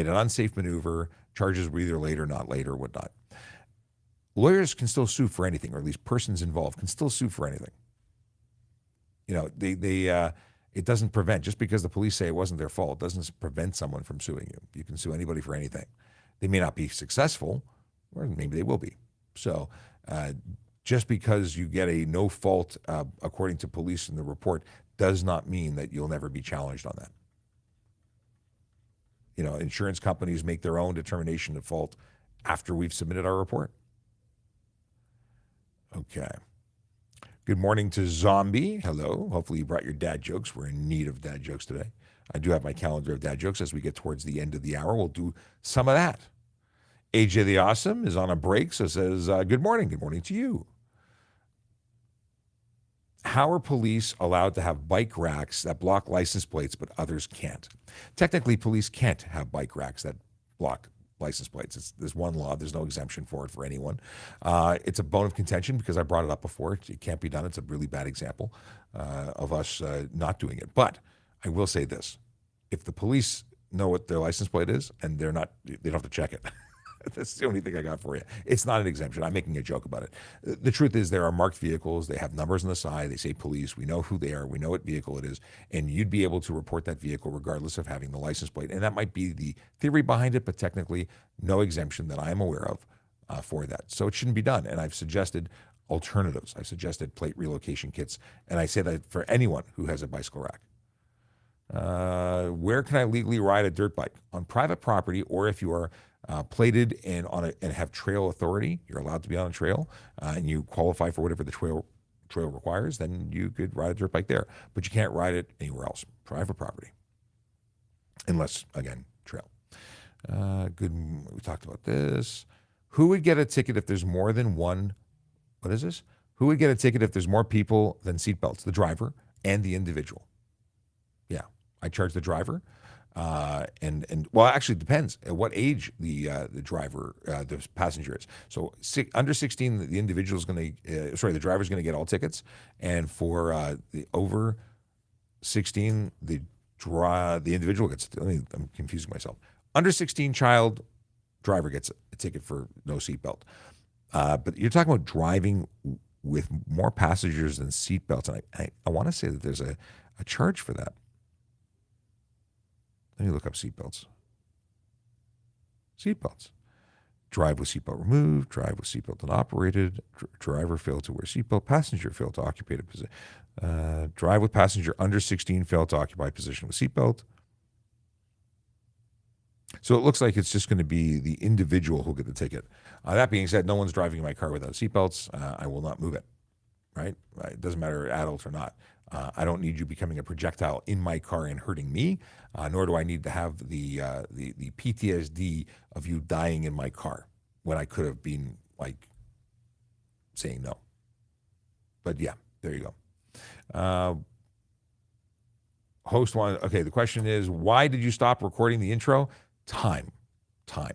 an unsafe maneuver, charges were either late or not late or whatnot. Lawyers can still sue for anything, or at least persons involved can still sue for anything. It doesn't prevent, just because the police say it wasn't their fault, doesn't prevent someone from suing you. You can sue anybody for anything. They may not be successful, or maybe they will be. So just because you get a no fault, according to police in the report, does not mean that you'll never be challenged on that. Insurance companies make their own determination of fault after we've submitted our report. Okay. Good morning to Zombie. Hello. Hopefully you brought your dad jokes. We're in need of dad jokes today. I do have my calendar of dad jokes. As we get towards the end of the hour, we'll do some of that. AJ the Awesome is on a break, so says, good morning. Good morning to you. How are police allowed to have bike racks that block license plates, but others can't? Technically, police can't have bike racks that block license plates. There's one law. There's no exemption for it for anyone. It's a bone of contention because I brought it up before. It can't be done. It's a really bad example of us not doing it. But I will say this. If the police know what their license plate is and they don't have to check it. That's the only thing I got for you. It's not an exemption. I'm making a joke about it. The truth is there are marked vehicles. They have numbers on the side. They say police. We know who they are. We know what vehicle it is. And you'd be able to report that vehicle regardless of having the license plate. And that might be the theory behind it, but technically no exemption that I'm aware of for that. So it shouldn't be done. And I've suggested alternatives. I've suggested plate relocation kits. And I say that for anyone who has a bicycle rack. Where can I legally ride a dirt bike? On private property, or if you are plated and have trail authority, you're allowed to be on a trail, and you qualify for whatever the trail requires, then you could ride a dirt bike there. But you can't ride it anywhere else, private property, unless, again, trail. Good. We talked about this. Who would get a ticket if there's more than one? What is this? Who would get a ticket if there's more people than seatbelts? The driver and the individual. Yeah, I charge the driver. Well, actually, it depends at what age the driver, the passenger is. So under 16, the individual is going to, the driver is going to get all tickets, and for the over 16, the individual gets. I'm confusing myself. Under 16 child driver gets a ticket for no seatbelt. But you're talking about driving with more passengers than seatbelts, and I want to say that there's a charge for that. Let me look up seatbelts. Seatbelts. Drive with seatbelt removed. Drive with seatbelt unoperated. Driver failed to wear seatbelt. Passenger failed to occupy a position. Drive with passenger under 16 failed to occupy position with seatbelt. So it looks like it's just going to be the individual who'll get the ticket. That being said, no one's driving in my car without seatbelts. I will not move it. right? It doesn't matter adult or not. I don't need you becoming a projectile in my car and hurting me, nor do I need to have the PTSD of you dying in my car when I could have been like saying no. But yeah, there you go. Host one. Okay, the question is, why did you stop recording the intro? Time.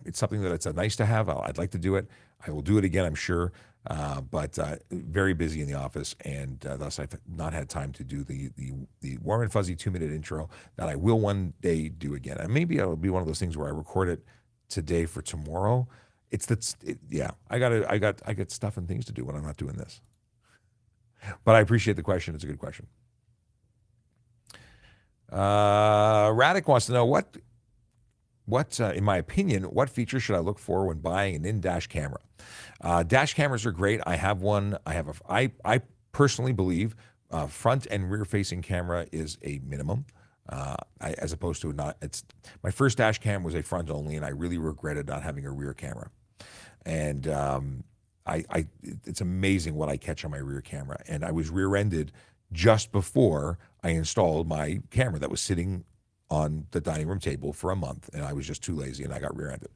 It's something that it's a nice to have. I'd like to do it. I will do it again, I'm sure. But very busy in the office, and thus I've not had time to do the warm and fuzzy 2-minute intro that I will one day do again. And maybe it'll be one of those things where I record it today for tomorrow. I got stuff and things to do when I'm not doing this. But I appreciate the question. It's a good question. Radic wants to know what in my opinion, what features should I look for when buying an in-dash camera? Dash cameras are great. I have one. I personally believe front and rear-facing camera is a minimum, as opposed to not. My first dash cam was a front only, and I really regretted not having a rear camera. And it's amazing what I catch on my rear camera. And I was rear-ended just before I installed my camera that was sitting on the dining room table for a month, and I was just too lazy and I got rear-ended.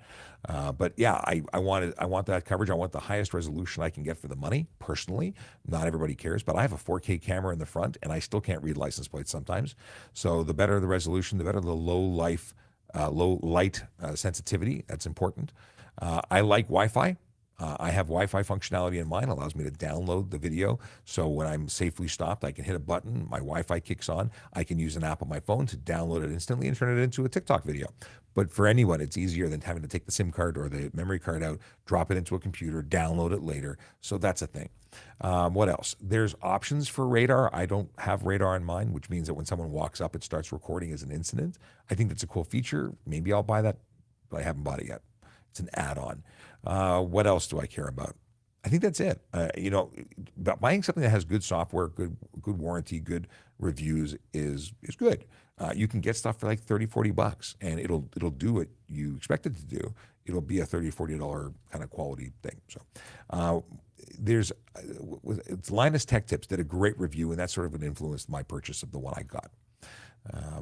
But yeah, I want that coverage. I want the highest resolution I can get for the money. Personally, not everybody cares, but I have a 4K camera in the front, and I still can't read license plates sometimes. So the better the resolution, the better the low light sensitivity. That's important. I like Wi-Fi. I have Wi-Fi functionality in mine. It allows me to download the video. So when I'm safely stopped, I can hit a button, my Wi-Fi kicks on. I can use an app on my phone to download it instantly and turn it into a TikTok video. But for anyone, it's easier than having to take the SIM card or the memory card out, drop it into a computer, download it later. So that's a thing. What else? There's options for radar. I don't have radar in mine, which means that when someone walks up, it starts recording as an incident. I think that's a cool feature. Maybe I'll buy that, but I haven't bought it yet. It's an add-on. What else do I care about? I think that's it. Buying something that has good software, good warranty, good reviews is good. You can get stuff for like $30-$40 and it'll do what you expect it to do. It'll be a $30-$40 kind of quality thing. So it's Linus Tech Tips did a great review, and that sort of influenced my purchase of the one I got.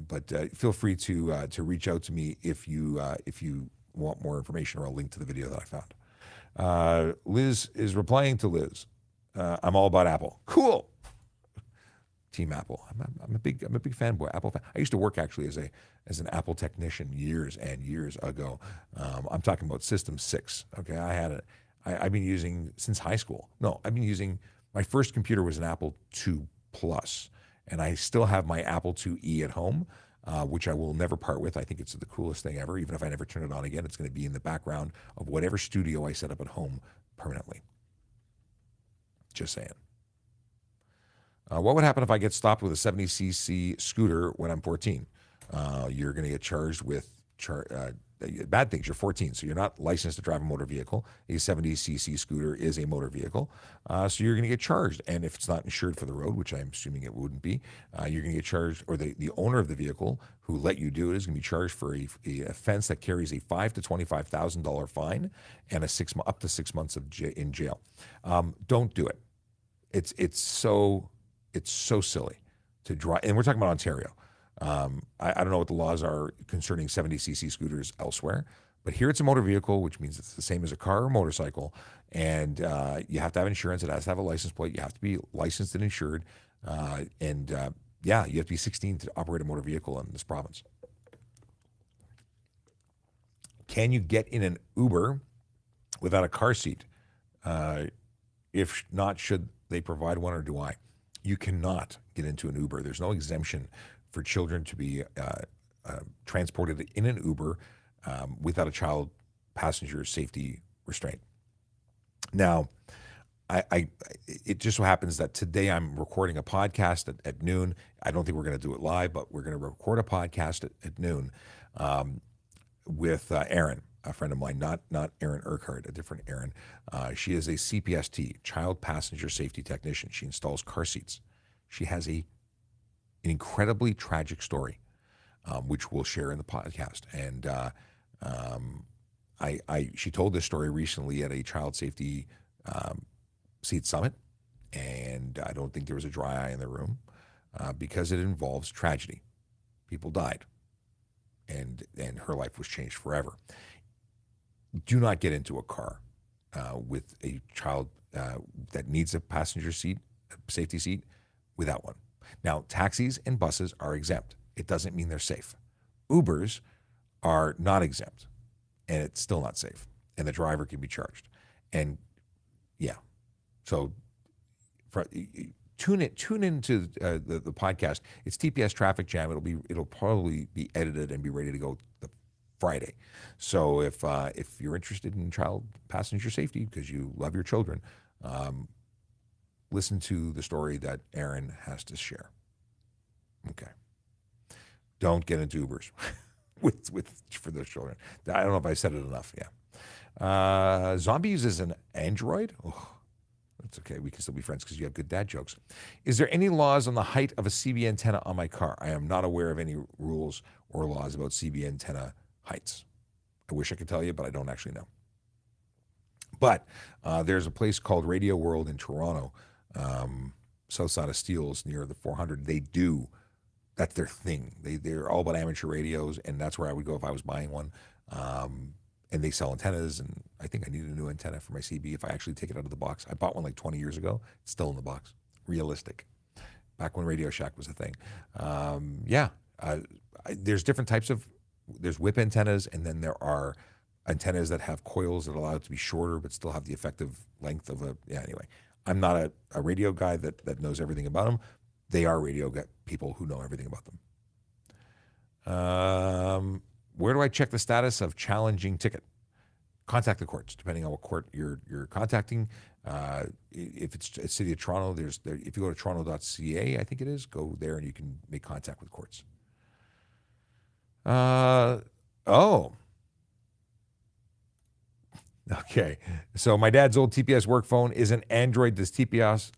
But feel free to reach out to me if you want more information, or a link to the video that I found. Liz is replying to Liz. I'm all about Apple. Cool. Team Apple. I'm a big fanboy. Apple fan. I used to work actually as an Apple technician years and years ago. I'm talking about System 6. Okay, I've been using since high school. No, I've been using, my first computer was an Apple II Plus, and I still have my Apple IIe at home. Which I will never part with. I think it's the coolest thing ever. Even if I never turn it on again, it's going to be in the background of whatever studio I set up at home permanently. Just saying. What would happen if I get stopped with a 70cc scooter when I'm 14? You're going to get charged with bad things. You're 14, so you're not licensed to drive a motor vehicle. A 70cc scooter is a motor vehicle, so you're going to get charged. And if it's not insured for the road, which I'm assuming it wouldn't be, you're going to get charged, or the owner of the vehicle who let you do it is going to be charged for a offense that carries a $5,000 to $25,000 fine and up to 6 months in jail. Don't do it. It's so silly to drive, and we're talking about Ontario. I don't know what the laws are concerning 70cc scooters elsewhere, but here it's a motor vehicle, which means it's the same as a car or motorcycle, and you have to have insurance. It has to have a license plate. You have to be licensed and insured, you have to be 16 to operate a motor vehicle in this province. Can you get in an Uber without a car seat? If not, should they provide one, or do I? You cannot get into an Uber. There's no exemption for children to be transported in an Uber without a child passenger safety restraint. Now, it just so happens that today I'm recording a podcast at noon. I don't think we're going to do it live, but we're going to record a podcast at noon with Erin, a friend of mine, not Erin Urquhart, a different Erin. She is a CPST, child passenger safety technician. She installs car seats. She has an incredibly tragic story, which we'll share in the podcast. And she told this story recently at a child safety seat summit, and And I don't think there was a dry eye in the room because it involves tragedy. People died, and her life was changed forever. Do not get into a car with a child that needs a passenger seat, a safety seat, without one. Now, taxis and buses are exempt. It doesn't mean they're safe. Ubers are not exempt, and it's still not safe, and the driver can be charged. And yeah, so tune into the podcast. It's TPS Traffic Jam. It'll probably be edited and be ready to go the Friday. So if you're interested in child passenger safety because you love your children, listen to the story that Aaron has to share. Okay. Don't get into Ubers for those children. I don't know if I said it enough. Yeah. Zombies is an Android. Oh, that's okay. We can still be friends because you have good dad jokes. Is there any laws on the height of a CB antenna on my car? I am not aware of any rules or laws about CB antenna heights. I wish I could tell you, but I don't actually know. But there's a place called Radio World in Toronto, south side of Steeles near the 400. They do, that's their thing. They're all about amateur radios, and that's where I would go if I was buying one. And they sell antennas, and I think I need a new antenna for my CB if I actually take it out of the box. I bought one like 20 years ago. It's still in the box. Realistic. Back when Radio Shack was a thing. There's different types of, there's whip antennas, and then there are antennas that have coils that allow it to be shorter but still have the effective length of anyway. I'm not a radio guy that knows everything about them. They are radio people who know everything about them. Where do I check the status of challenging ticket? Contact the courts, depending on what court you're contacting. If it's City of Toronto, if you go to toronto.ca, I think it is, go there and you can make contact with courts. Okay. So my dad's old TPS work phone is an Android. Does TPS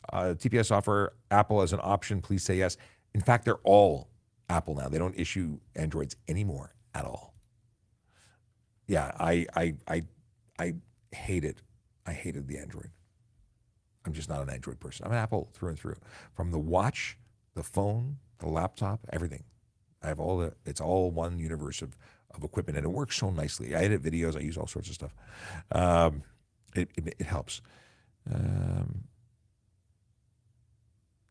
offer Apple as an option? Please say yes. In fact, they're all Apple now. They don't issue Androids anymore at all. Yeah, I hated the Android. I'm just not an Android person. I'm an Apple through and through. From the watch, the phone, the laptop, everything. I have it's all one universe of equipment, and it works so nicely. I edit videos. I use all sorts of stuff. It helps.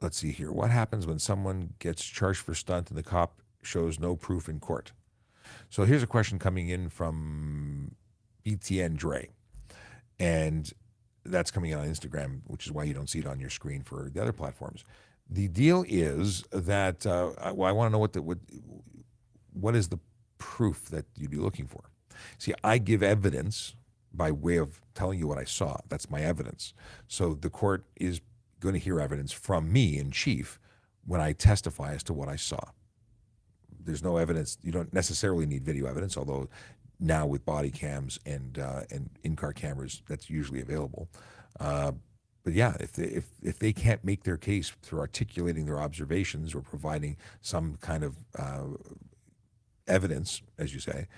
Let's see here. What happens when someone gets charged for stunt and the cop shows no proof in court? So here's a question coming in from BTN Dre, and that's coming in on Instagram, which is why you don't see it on your screen for the other platforms. The deal is that I want to know what is the proof that you'd be looking for. See, I give evidence by way of telling you what I saw. That's my evidence. So the court is going to hear evidence from me in chief when I testify as to what I saw. There's no evidence. You don't necessarily need video evidence, although now with body cams and in-car cameras, that's usually available. But yeah, if they can't make their case through articulating their observations or providing some kind of evidence, as you say,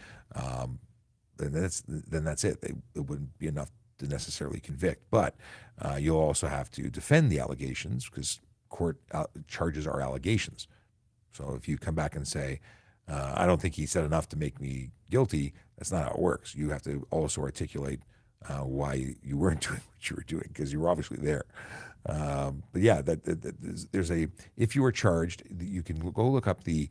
then that's it. It wouldn't be enough to necessarily convict. But you'll also have to defend the allegations because court charges are allegations. So if you come back and say, I don't think he said enough to make me guilty, that's not how it works. You have to also articulate why you weren't doing what you were doing because you were obviously there. But yeah, there's if you were charged, you can go look up the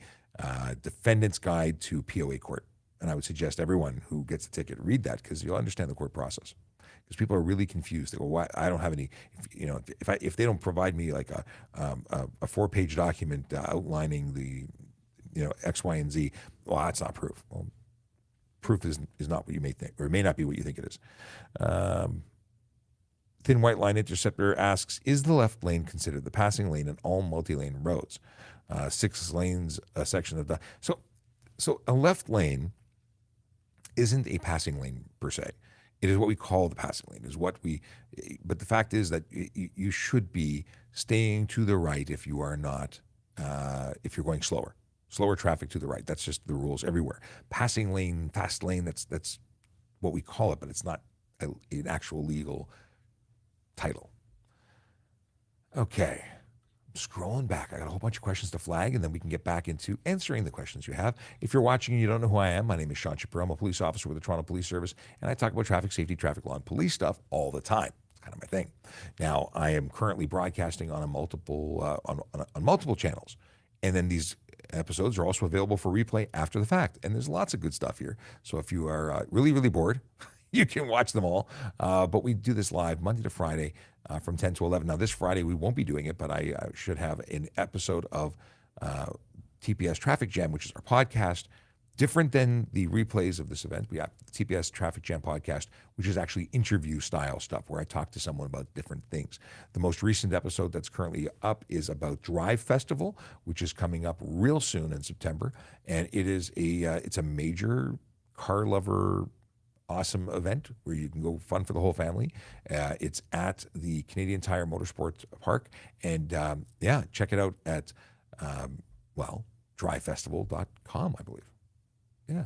Defendant's Guide to POA Court. And I would suggest everyone who gets a ticket read that because you'll understand the court process. Because people are really confused. They go, "Why? I don't have any." If they don't provide me like a 4-page document outlining the X, Y, and Z, well, that's not proof. Well, proof is not what you may think, or it may not be what you think it is. Thin White Line Interceptor asks, is the left lane considered the passing lane in all multi-lane roads? 6 lanes, a section of the... So a left lane isn't a passing lane per se. It is what we call the passing lane, but the fact is that you should be staying to the right if you are not, if you're going slower traffic to the right. That's just the rules everywhere. Passing lane, fast lane, that's what we call it, but it's not an actual legal title. Okay. Scrolling back, I got a whole bunch of questions to flag, and then we can get back into answering the questions you have. If you're watching and you don't know who I am, my name is Sean Shapiro. I'm a police officer with the Toronto Police Service, and I talk about traffic safety, traffic law, and police stuff all the time. It's kind of my thing. Now, I am currently broadcasting on multiple channels, and then these episodes are also available for replay after the fact. And there's lots of good stuff here. So if you are really, really bored, you can watch them all. But we do this live Monday to Friday from 10 to 11. Now, this Friday, we won't be doing it, but I should have an episode of TPS Traffic Jam, which is our podcast, different than the replays of this event. We have the TPS Traffic Jam podcast, which is actually interview style stuff where I talk to someone about different things. The most recent episode that's currently up is about Drive Festival, which is coming up real soon in September. And it is it's a major car lover awesome event where you can go fun for the whole family. It's at the Canadian Tire Motorsports Park. And check it out at, drivefestival.com, I believe. Yeah,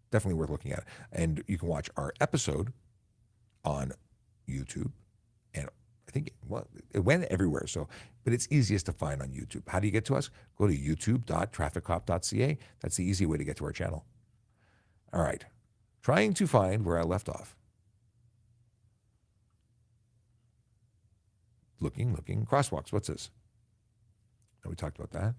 definitely worth looking at. And you can watch our episode on YouTube. And I think, it went everywhere. But it's easiest to find on YouTube. How do you get to us? Go to youtube.trafficcop.ca. That's the easy way to get to our channel. All right. Trying to find where I left off. Looking. Crosswalks. What's this? Oh, we talked about that.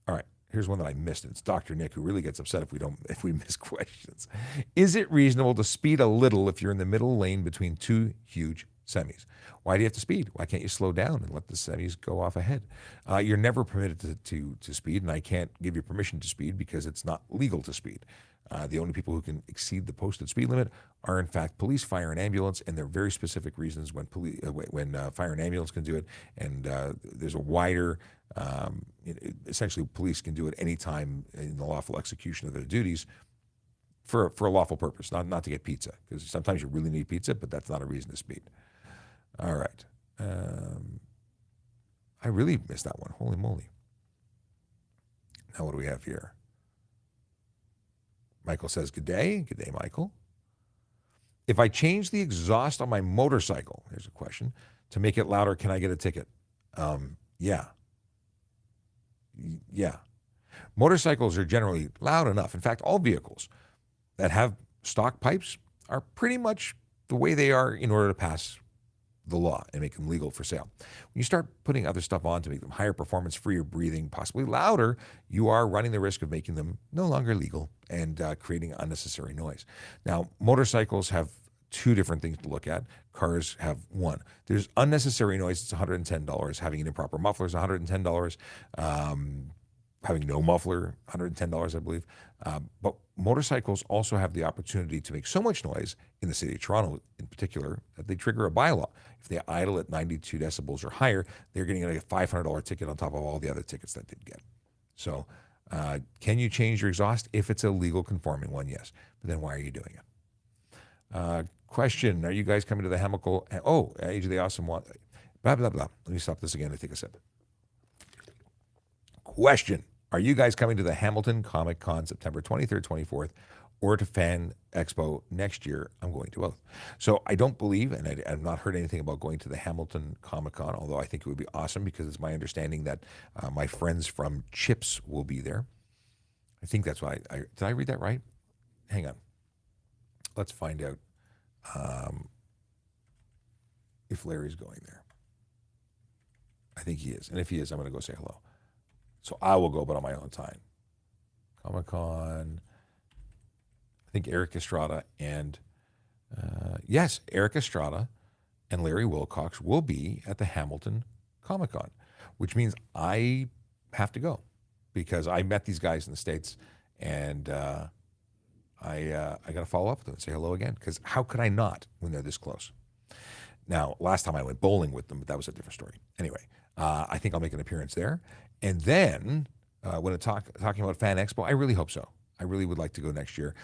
All right. Here's one that I missed. It's Dr. Nick, who really gets upset if we miss questions. Is it reasonable to speed a little if you're in the middle lane between two huge semis? Why do you have to speed? Why can't you slow down and let the semis go off ahead? You're never permitted to speed, and I can't give you permission to speed because it's not legal to speed. The only people who can exceed the posted speed limit are, in fact, police, fire, and ambulance, and there are very specific reasons when fire and ambulance can do it, and there's a wider, essentially, police can do it any time in the lawful execution of their duties for a lawful purpose, not to get pizza, because sometimes you really need pizza, but that's not a reason to speed. All right. I really missed that one. Holy moly. Now what do we have here? Michael says, good day. Good day, Michael. If I change the exhaust on my motorcycle, here's a question, to make it louder, can I get a ticket? Yeah. Motorcycles are generally loud enough. In fact, all vehicles that have stock pipes are pretty much the way they are in order to pass the law and make them legal for sale. When you start putting other stuff on to make them higher performance, freer breathing, possibly louder, you are running the risk of making them no longer legal and creating unnecessary noise. Now, motorcycles have two different things to look at. Cars have one. There's unnecessary noise, it's $110. Having an improper muffler is $110. Having no muffler, $110, I believe. But motorcycles also have the opportunity to make so much noise, in the city of Toronto in particular, that they trigger a bylaw. If they idle at 92 decibels or higher, they're getting a $500 ticket on top of all the other tickets that they'd get. So can you change your exhaust? If it's a legal conforming one, yes. But then why are you doing it? Question, are you guys coming to the Hamilton? Age of the Awesome one. Blah, blah, blah. Let me stop this again and take a sip. Question. Are you guys coming to the Hamilton Comic Con September 23rd, 24th, or to Fan Expo next year? I'm going to both. So I don't believe, and I've not heard anything about going to the Hamilton Comic Con, although I think it would be awesome because it's my understanding that my friends from Chips will be there. I think that's why. Did I read that right? Hang on. Let's find out if Larry's going there. I think he is. And if he is, I'm going to go say hello. So I will go, but on my own time. Comic-Con. I think Eric Estrada and, Eric Estrada and Larry Wilcox will be at the Hamilton Comic-Con, which means I have to go because I met these guys in the States and I got to follow up with them and say hello again because how could I not when they're this close? Now, last time I went bowling with them, but that was a different story. Anyway, I think I'll make an appearance there. And then when talking about Fan Expo, I really hope so. I really would like to go next year.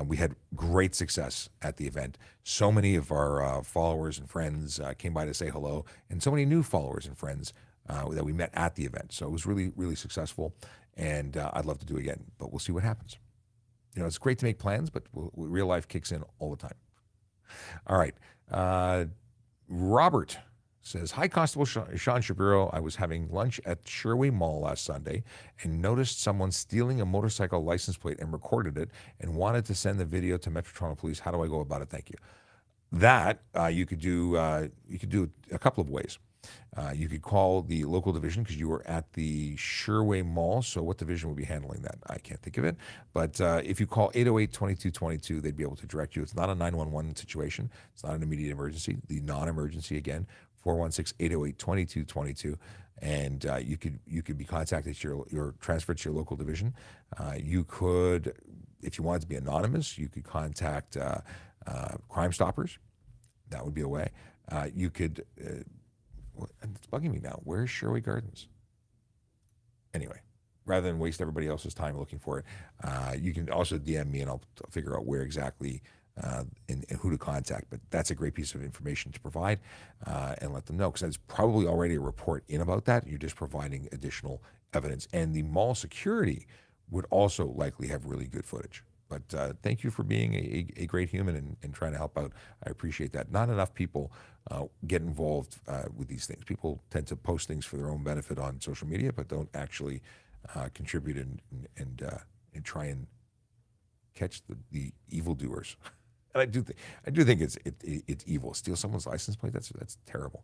We had great success at the event. So many of our followers and friends came by to say hello, and so many new followers and friends that we met at the event. So it was really, really successful, and I'd love to do it again, but we'll see what happens. You know, it's great to make plans, but real life kicks in all the time. All right. Robert says, hi, Constable Sean Shapiro. I was having lunch at Sherway Mall last Sunday and noticed someone stealing a motorcycle license plate and recorded it and wanted to send the video to Metro Toronto Police. How do I go about it? Thank you. That you could do a couple of ways. You could call the local division because you were at the Sherway Mall. So what division would be handling that? I can't think of it. But if you call 808-2222, they'd be able to direct you. It's not a 911 situation. It's not an immediate emergency. The non-emergency, again, 416-808-2222. And you could be contacted to your transferred to your local division. You could, if you wanted to be anonymous, you could contact Crime Stoppers. That would be a way. You could... it's bugging me now. Where's Sherway Gardens? Anyway, rather than waste everybody else's time looking for it, you can also DM me and I'll figure out where exactly and who to contact. But that's a great piece of information to provide and let them know, because there's probably already a report in about that. You're just providing additional evidence. And the mall security would also likely have really good footage. But thank you for being a great human and trying to help out. I appreciate that. Not enough people get involved with these things. People tend to post things for their own benefit on social media, but don't actually contribute and try and catch the evildoers. And I do think it's evil. Steal someone's license plate. That's terrible.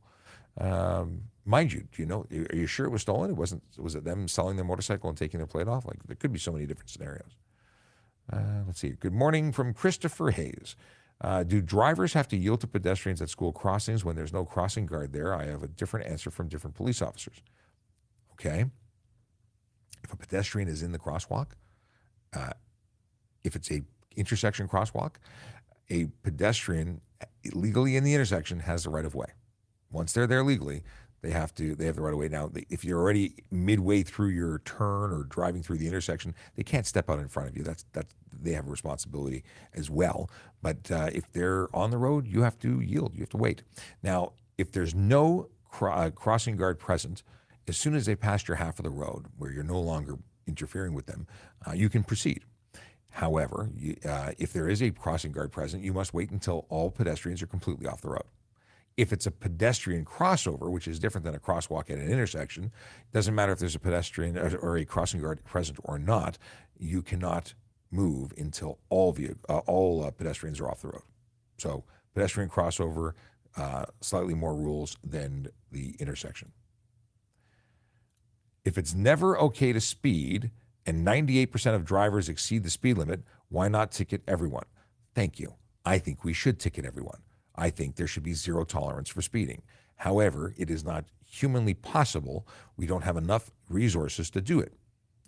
Mind you, do you know? Are you sure it was stolen? Was it them selling their motorcycle and taking their plate off? Like, there could be so many different scenarios. Let's see. Good morning from Christopher Hayes. Do drivers have to yield to pedestrians at school crossings when there's no crossing guard there? I have a different answer from different police officers. Okay. If a pedestrian is in the crosswalk, if it's a intersection crosswalk, a pedestrian legally in the intersection has the right of way. Once they're there legally, they have the right of way. Now, if you're already midway through your turn or driving through the intersection, they can't step out in front of you. That's they have a responsibility as well. But if they're on the road, you have to yield. You have to wait. Now, if there's no crossing guard present, as soon as they pass your half of the road, where you're no longer interfering with them, you can proceed. However, if there is a crossing guard present, you must wait until all pedestrians are completely off the road. If it's a pedestrian crossover, which is different than a crosswalk at an intersection, it doesn't matter if there's a pedestrian or a crossing guard present or not, you cannot move until all pedestrians are off the road. So pedestrian crossover, slightly more rules than the intersection. If it's never okay to speed and 98% of drivers exceed the speed limit, why not ticket everyone? Thank you. I think we should ticket everyone. I think there should be zero tolerance for speeding. However, it is not humanly possible. We don't have enough resources to do it.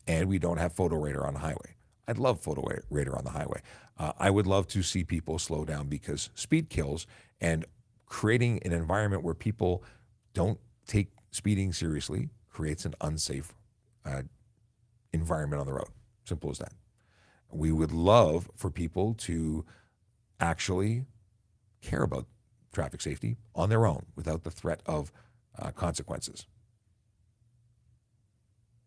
And we don't have photo radar on the highway. I'd love photo radar on the highway. I would love to see people slow down because speed kills, and creating an environment where people don't take speeding seriously creates an unsafe environment on the road. Simple as that. We would love for people to actually care about traffic safety on their own without the threat of consequences.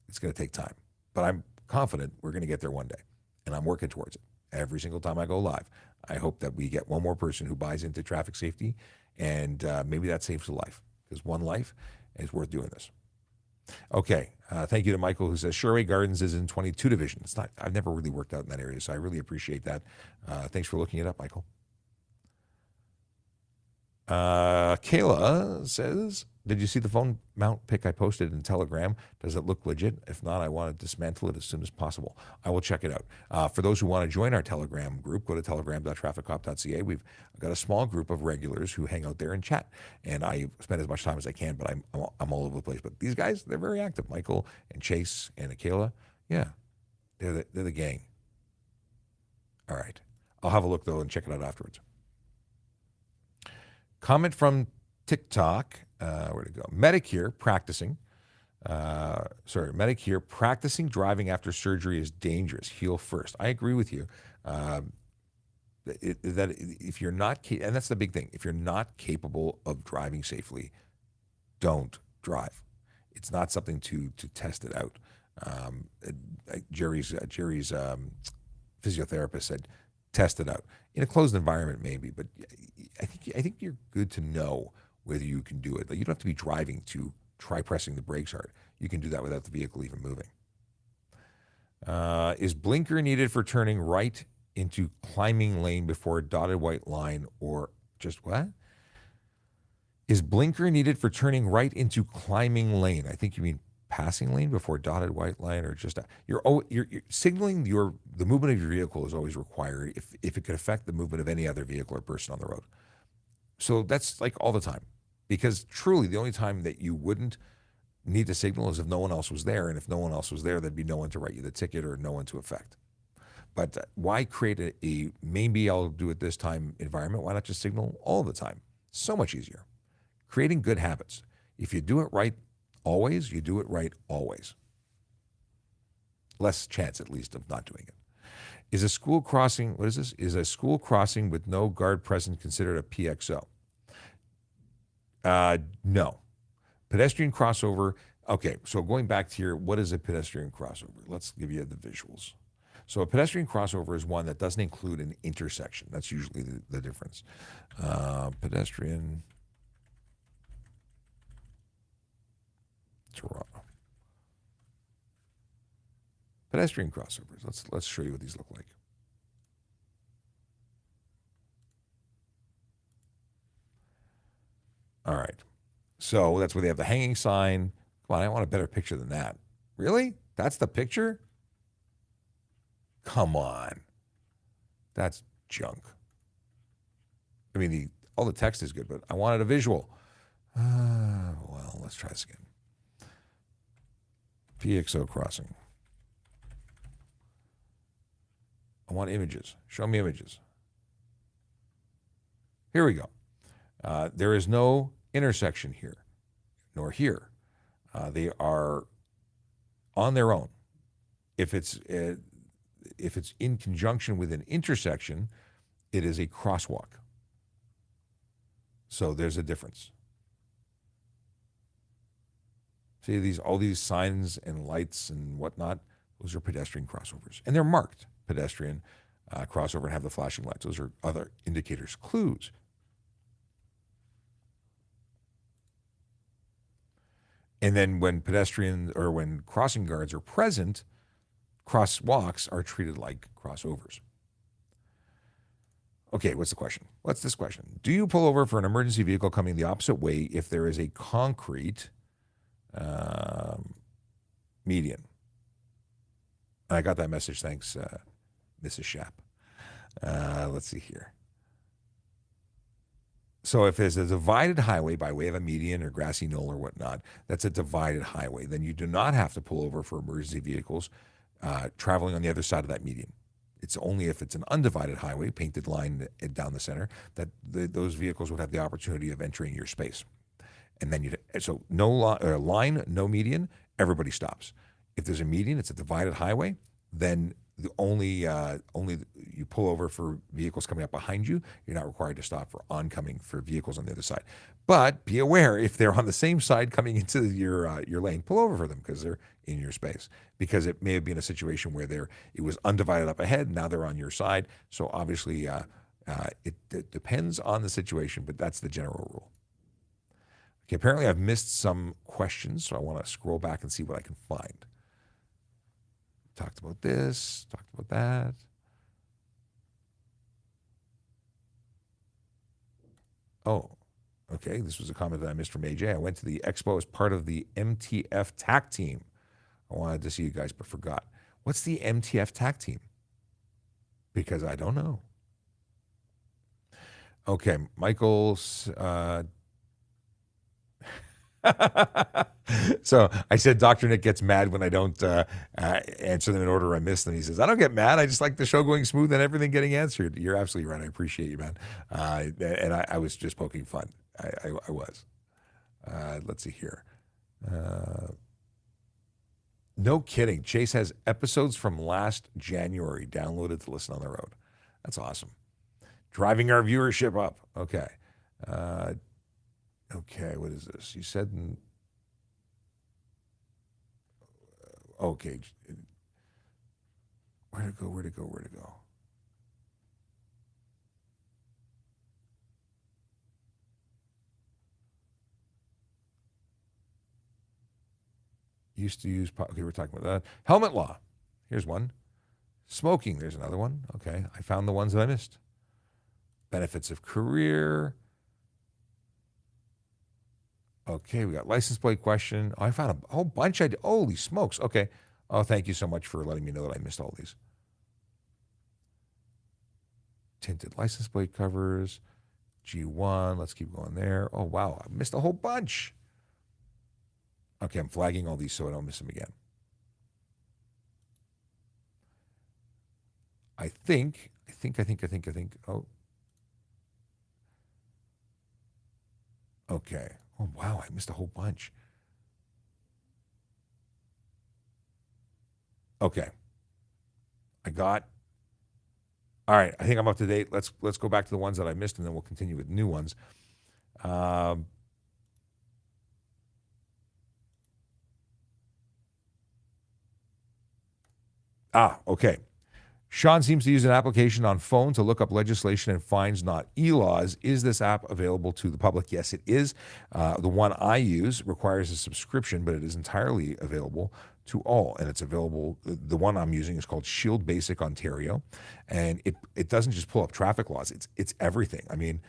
It's going to take time, but I'm confident we're going to get there one day, and I'm working towards it. Every single time I go live, I hope that we get one more person who buys into traffic safety, and maybe that saves a life, because one life is worth doing this. Okay, thank you to Michael, who says Sherway Gardens is in 22 Division. It's not. I've never really worked out in that area, so I really appreciate that. Thanks for looking it up, Michael. Kayla says, did you see the phone mount pic I posted in Telegram? Does it look legit? If not, I want to dismantle it as soon as possible. I will check it out. For those who want to join our Telegram group, go to telegram.trafficcop.ca. We've got a small group of regulars who hang out there and chat. And I spend as much time as I can, but I'm all over the place. But these guys, they're very active. Michael and Chase and Kayla, yeah, they're the gang. All right. I'll have a look, though, and check it out afterwards. Comment from TikTok. Where'd it go? Medicare practicing driving after surgery is dangerous. Heal first. I agree with you. That if you're not, and that's the big thing, if you're not capable of driving safely, don't drive. It's not something to test it out. Jerry's physiotherapist said, test it out. In a closed environment, maybe, but I think you're good to know whether you can do it. Like, you don't have to be driving to try pressing the brakes hard. You can do that without the vehicle even moving. Is blinker needed for turning right into climbing lane before a dotted white line, or just what? Is blinker needed for turning right into climbing lane? I think you mean passing lane before dotted white line, or just you're signaling the movement of your vehicle is always required if it could affect the movement of any other vehicle or person on the road. So that's like all the time, because truly the only time that you wouldn't need to signal is if no one else was there, and if no one else was there, there'd be no one to write you the ticket or no one to affect. But why create a maybe I'll do it this time environment? Why not just signal all the time? So much easier. Creating good habits. If you do it right always, you do it right always. Less chance, at least, of not doing it. Is a school crossing, what is this? Is a school crossing with no guard present considered a PXO? No. Pedestrian crossover. Okay, so going back to here, what is a pedestrian crossover? Let's give you the visuals. So a pedestrian crossover is one that doesn't include an intersection. That's usually the difference. Pedestrian Toronto. Pedestrian crossovers. Let's show you what these look like. All right. So that's where they have the hanging sign. Come on, I want a better picture than that. Really? That's the picture? Come on. That's junk. I mean, all the text is good, but I wanted a visual. Well, let's try this again. PXO crossing. I want images. Show me images. Here we go. There is no intersection here, nor here. They are on their own. If it's in conjunction with an intersection, it is a crosswalk. So there's a difference. See all these signs and lights and whatnot, those are pedestrian crossovers. And they're marked pedestrian crossover and have the flashing lights. Those are other indicators, clues. And then when when crossing guards are present, crosswalks are treated like crossovers. Okay, what's the question? What's this question? Do you pull over for an emergency vehicle coming the opposite way if there is a concrete median? I got that message. Thanks, Mrs. Shap. Let's see here. So if there's a divided highway by way of a median or grassy knoll or whatnot, that's a divided highway. Then you do not have to pull over for emergency vehicles traveling on the other side of that median. It's only if it's an undivided highway, painted line down the center, that those vehicles would have the opportunity of entering your space. And then so no line, no median, everybody stops. If there's a median, it's a divided highway, then the only you pull over for vehicles coming up behind you. You're not required to stop for oncoming for vehicles on the other side. But be aware, if they're on the same side coming into your lane, pull over for them because they're in your space. Because it may have been a situation where it was undivided up ahead, now they're on your side. So obviously it depends on the situation, but that's the general rule. Okay, apparently I've missed some questions, so I want to scroll back and see what I can find. Talked about this, talked about that. Oh, okay. This was a comment that I missed from AJ. I went to the expo as part of the MTF TAC team. I wanted to see you guys, but forgot. What's the MTF TAC team? Because I don't know. Okay, Michael's... So I said Dr. Nick gets mad when I don't answer them in order I miss them. He says, I don't get mad. I just like the show going smooth and everything getting answered. You're absolutely right. I appreciate you, man. And I was just poking fun. I was. Let's see here. No kidding. Chase has episodes from last January downloaded to listen on the road. That's awesome. Driving our viewership up. Okay. Okay, what is this? You said, okay. Where to go? used to use, okay, we're talking about that. Helmet law. Here's one. Smoking, there's another one. Okay, I found the ones that I missed. Benefits of career. Okay, we got license plate question. Oh, I found a whole bunch. Holy smokes. Okay. Oh, thank you so much for letting me know that I missed all these. Tinted license plate covers. G1. Let's keep going there. Oh, wow. I missed a whole bunch. Okay, I'm flagging all these so I don't miss them again. I think. Oh. Okay. Oh, wow. I missed a whole bunch. Okay. All right. I think I'm up to date. Let's go back to the ones that I missed, and then we'll continue with new ones. Okay. Sean seems to use an application on phone to look up legislation and fines, not e-laws. Is this app available to the public? Yes, it is. The one I use requires a subscription, but it is entirely available to all. And it's available, the one I'm using is called Shield Basic Ontario. And it doesn't just pull up traffic laws, it's everything. I mean,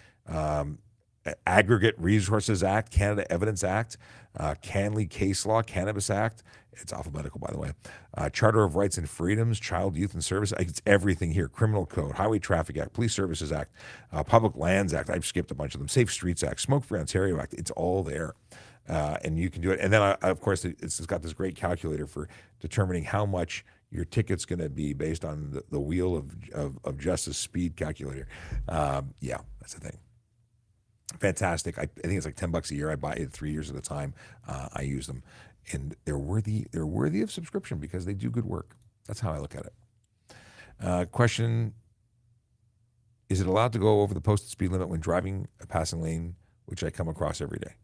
Aggregate Resources Act, Canada Evidence Act, Canley Case Law, Cannabis Act. It's alphabetical, by the way. Charter of Rights and Freedoms, Child, Youth and Service. It's everything here. Criminal Code, Highway Traffic Act, Police Services Act, Public Lands Act. I've skipped a bunch of them. Safe Streets Act, Smoke Free Ontario Act. It's all there. And you can do it. And then, of course, it's got this great calculator for determining how much your ticket's going to be based on the wheel of justice speed calculator. Yeah, that's the thing. Fantastic. I think it's like $10 a year. I buy it 3 years at a time. I use them, and they're worthy of subscription because they do good work. That's how I look at it. Question: is it allowed to go over the posted speed limit when driving a passing lane, which I come across every day?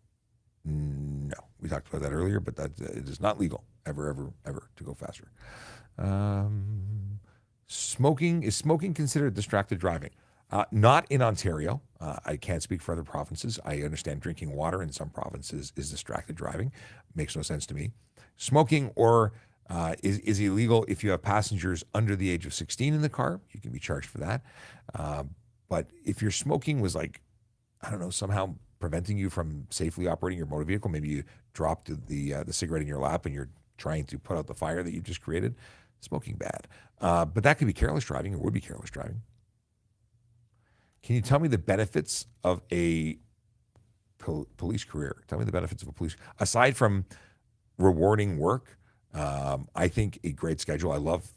No, we talked about that earlier, but that it is not legal ever to go faster. Smoking, is smoking considered distracted driving? Not in Ontario. I can't speak for other provinces. I understand drinking water in some provinces is distracted driving. Makes no sense to me. Smoking is illegal if you have passengers under the age of 16 in the car. You can be charged for that. But if your smoking was somehow preventing you from safely operating your motor vehicle, maybe you dropped the cigarette in your lap and you're trying to put out the fire that you've just created, smoking bad. But that could be careless driving, or would be careless driving. Can you tell me the benefits of a police career? Tell me the benefits of a police, aside from rewarding work. I think a great schedule.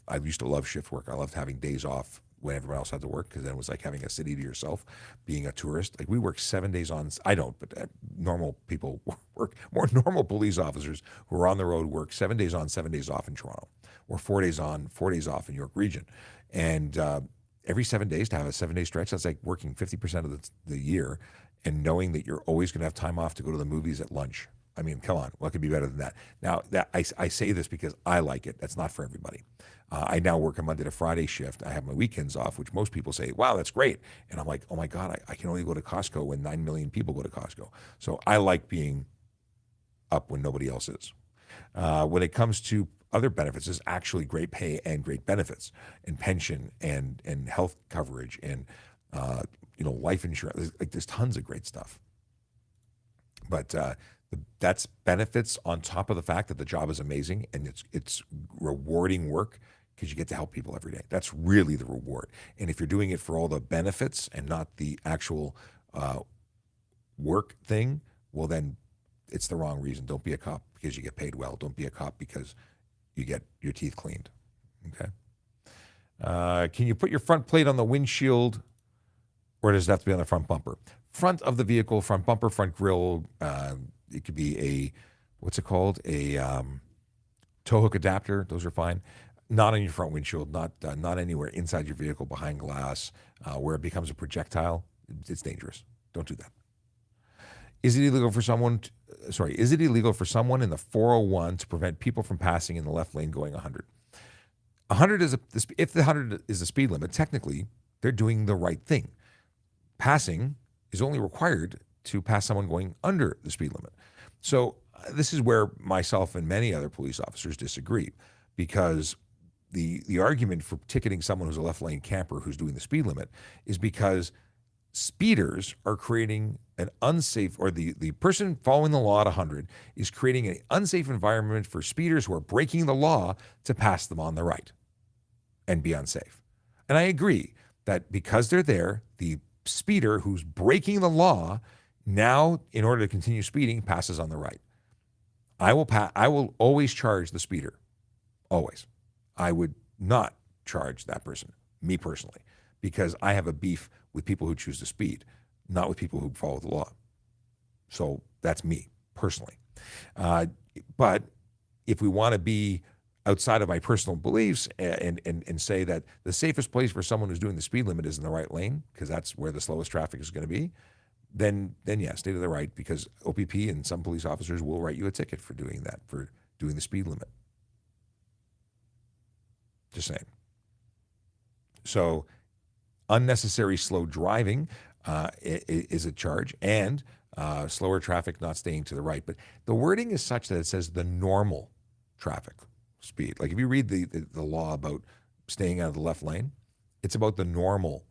I used to love shift work. I loved having days off when everyone else had to work, because then it was like having a city to yourself, being a tourist. Like, we work 7 days on, I don't, but normal people work, more normal police officers who are on the road work 7 days on, 7 days off in Toronto, or 4 days on, 4 days off in York Region. And every 7 days to have a 7 day stretch, that's like working 50% of the year and knowing that you're always going to have time off to go to the movies at lunch. I mean, come on, what could be better than that? Now, I say this because I like it. That's not for everybody. I now work a Monday to Friday shift. I have my weekends off, which most people say, wow, that's great. And I'm like, oh my God, I can only go to Costco when 9 million people go to Costco. So I like being up when nobody else is. When it comes to other benefits, there's actually great pay and great benefits, and pension and health coverage and life insurance. There's tons of great stuff. But that's benefits on top of the fact that the job is amazing and it's rewarding work, because you get to help people every day. That's really the reward. And if you're doing it for all the benefits and not the actual work thing, well, then it's the wrong reason. Don't be a cop because you get paid well. Don't be a cop because you get your teeth cleaned. Okay. Can you put your front plate on the windshield, or does it have to be on the front bumper? Front of the vehicle, front bumper, front grille. It could be a tow hook adapter. Those are fine. Not on your front windshield. Not anywhere inside your vehicle, behind glass, where it becomes a projectile. It's dangerous. Don't do that. Is it illegal for someone in the 401 to prevent people from passing in the left lane going 100? 100 if the 100 is the speed limit, technically they're doing the right thing. Passing is only required to pass someone going under the speed limit. So this is where myself and many other police officers disagree, because the argument for ticketing someone who's a left lane camper who's doing the speed limit is because speeders are creating an unsafe, or the person following the law at 100 is creating an unsafe environment for speeders who are breaking the law to pass them on the right and be unsafe. And I agree that because they're there, the speeder who's breaking the law now, in order to continue speeding, passes on the right. I will always charge the speeder. Always. I would not charge that person, me personally, because I have a beef with people who choose to speed, not with people who follow the law. So that's me personally. But if we want to be outside of my personal beliefs and say that the safest place for someone who's doing the speed limit is in the right lane, because that's where the slowest traffic is going to be, then yeah, stay to the right, because OPP and some police officers will write you a ticket for doing that, for doing the speed limit. Just saying. So unnecessary slow driving is a charge, and slower traffic not staying to the right. But the wording is such that it says the normal traffic speed. Like if you read the law about staying out of the left lane, it's about the normal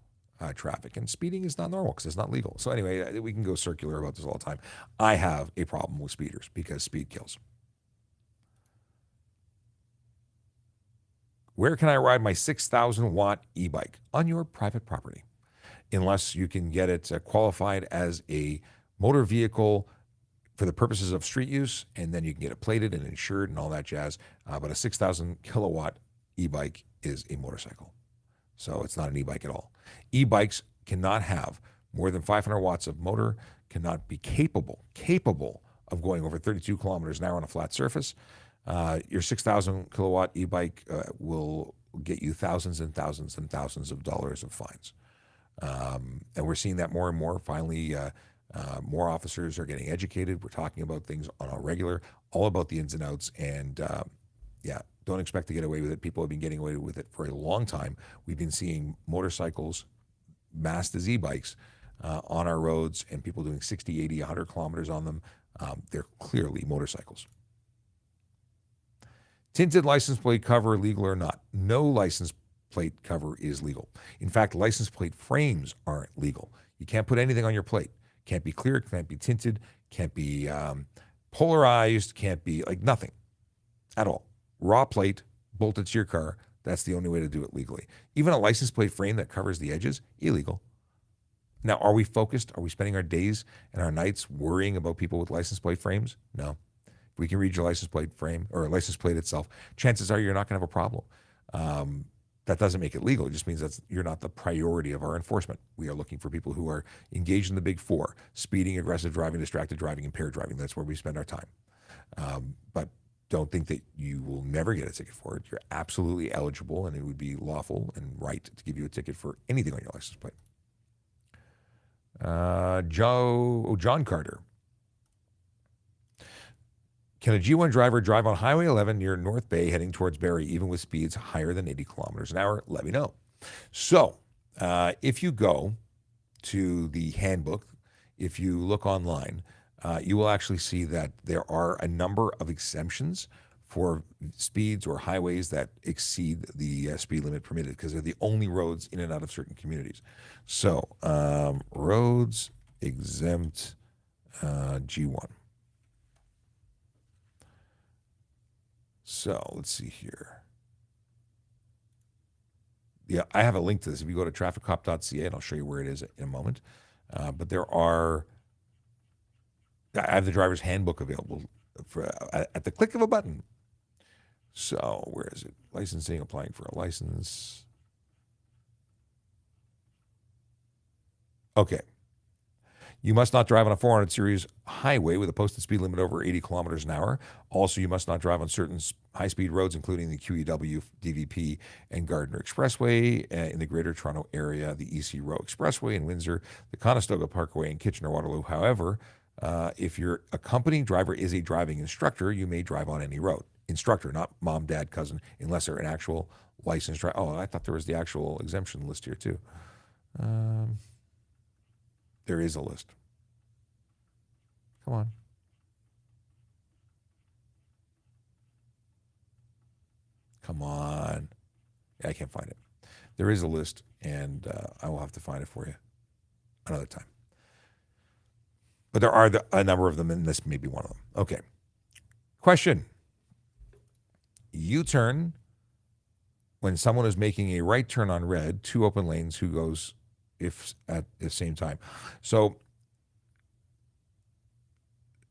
traffic, and speeding is not normal because it's not legal. So anyway, we can go circular about this all the time. I have a problem with speeders because speed kills. Where can I ride my 6,000-watt e-bike? On your private property, unless you can get it qualified as a motor vehicle for the purposes of street use, and then you can get it plated and insured and all that jazz. But a 6,000-kilowatt e-bike is a motorcycle, so it's not an e-bike at all. E-bikes cannot have more than 500 watts of motor, cannot be capable of going over 32 kilometers an hour on a flat surface. Your 6,000 kilowatt e-bike will get you thousands and thousands and thousands of dollars of fines. And we're seeing that more and more. Finally, more officers are getting educated. We're talking about things on a regular, all about the ins and outs. And yeah, don't expect to get away with it. People have been getting away with it for a long time. We've been seeing motorcycles masked as e-bikes on our roads, and people doing 60, 80, 100 kilometers on them. They're clearly motorcycles. Tinted license plate cover, legal or not? No license plate cover is legal. In fact, license plate frames aren't legal. You can't put anything on your plate. Can't be clear, can't be tinted, can't be polarized, can't be like nothing at all. Raw plate, bolted to your car, that's the only way to do it legally. Even a license plate frame that covers the edges, illegal. Now, are we focused? Are we spending our days and our nights worrying about people with license plate frames? No. If we can read your license plate frame or license plate itself, chances are you're not going to have a problem. That doesn't make it legal. It just means that you're not the priority of our enforcement. We are looking for people who are engaged in the big four: speeding, aggressive driving, distracted driving, impaired driving. That's where we spend our time. But don't think that you will never get a ticket for it. You're absolutely eligible, and it would be lawful and right to give you a ticket for anything on your license plate. John Carter. Can a G1 driver drive on Highway 11 near North Bay heading towards Barrie, even with speeds higher than 80 kilometers an hour? Let me know. So if you go to the handbook, if you look online, you will actually see that there are a number of exemptions for speeds or highways that exceed the speed limit permitted, because they're the only roads in and out of certain communities. So roads exempt G1. So let's see here. Yeah, I have a link to this. If you go to trafficcop.ca, and I'll show you where it is in a moment. But I have the driver's handbook available at the click of a button. So where is it? Licensing, applying for a license. Okay. You must not drive on a 400 series highway with a posted speed limit over 80 kilometers an hour. Also, you must not drive on certain high-speed roads, including the QEW, DVP, and Gardner Expressway in the Greater Toronto Area, the EC Row Expressway in Windsor, the Conestoga Parkway in Kitchener-Waterloo. However, if your accompanying driver is a driving instructor, you may drive on any road. Instructor, not mom, dad, cousin, unless they're an actual licensed driver. Oh, I thought there was the actual exemption list here, too. There is a list. Come on. Come on. Yeah, I can't find it. There is a list, and I will have to find it for you another time. But there are a number of them, and this may be one of them. Okay. Question. U-turn when someone is making a right turn on red, 2 open lanes, who goes if at the same time? So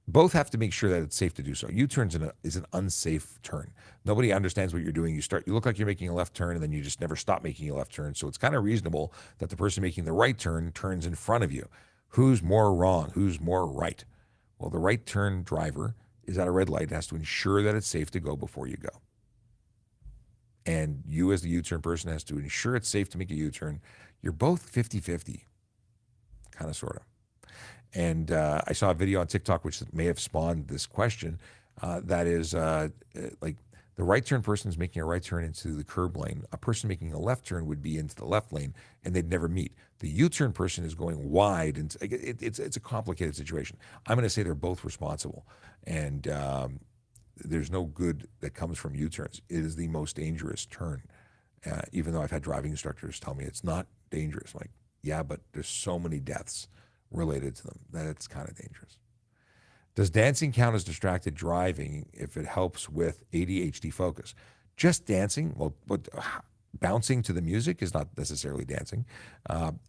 both have to make sure that it's safe to do so. U-turns is an unsafe turn. Nobody understands what you're doing. You look like you're making a left turn, and then you just never stop making a left turn. So it's kind of reasonable that the person making the right turn turns in front of you. Who's more wrong? Who's more right? Well, the right turn driver is at a red light, has to ensure that it's safe to go before you go. And you, as the U-turn person, has to ensure it's safe to make a U-turn. You're both 50-50, kind of, sort of. And I saw a video on TikTok which may have spawned this question. That is like the right turn person is making a right turn into the curb lane. A person making a left turn would be into the left lane, and they'd never meet. The U-turn person is going wide, and it's a complicated situation. I'm going to say they're both responsible, and there's no good that comes from U-turns. It is the most dangerous turn, even though I've had driving instructors tell me it's not dangerous. I'm like, yeah, but there's so many deaths related to them that it's kind of dangerous. Does dancing count as distracted driving if it helps with ADHD focus? Just dancing, well, but bouncing to the music is not necessarily dancing.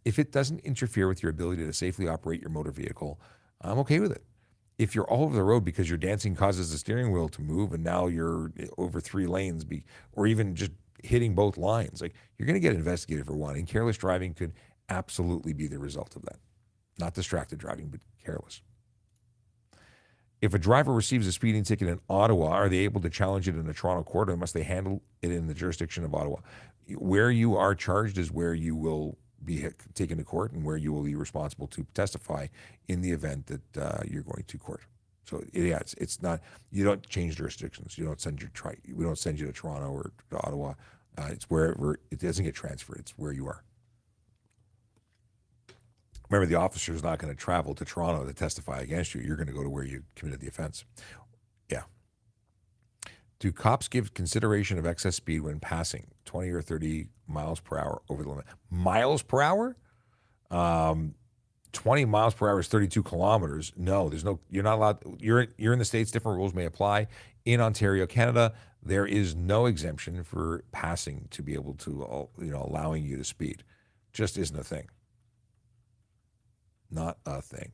If it doesn't interfere with your ability to safely operate your motor vehicle, I'm okay with it. If you're all over the road because your dancing causes the steering wheel to move and now you're over 3 lanes, or even just hitting both lines, like, you're going to get investigated for one. And careless driving could absolutely be the result of that. Not distracted driving, but careless. If a driver receives a speeding ticket in Ottawa, are they able to challenge it in a Toronto court, or must they handle it in the jurisdiction of Ottawa? Where you are charged is where you will be taken to court, and where you will be responsible to testify in the event that you're going to court. So yeah, it's not, you don't change jurisdictions. You don't send we don't send you to Toronto or to Ottawa. It's wherever, it doesn't get transferred. It's where you are. Remember, the officer is not going to travel to Toronto to testify against you. You're going to go to where you committed the offense. Yeah. Do cops give consideration of excess speed when passing 20 or 30 miles per hour over the limit? Miles per hour? 20 miles per hour is 32 kilometers. No, you're not allowed. You're in the States. Different rules may apply. In Ontario, Canada, there is no exemption for passing to be able to, allowing you to speed. Just isn't a thing. Not a thing.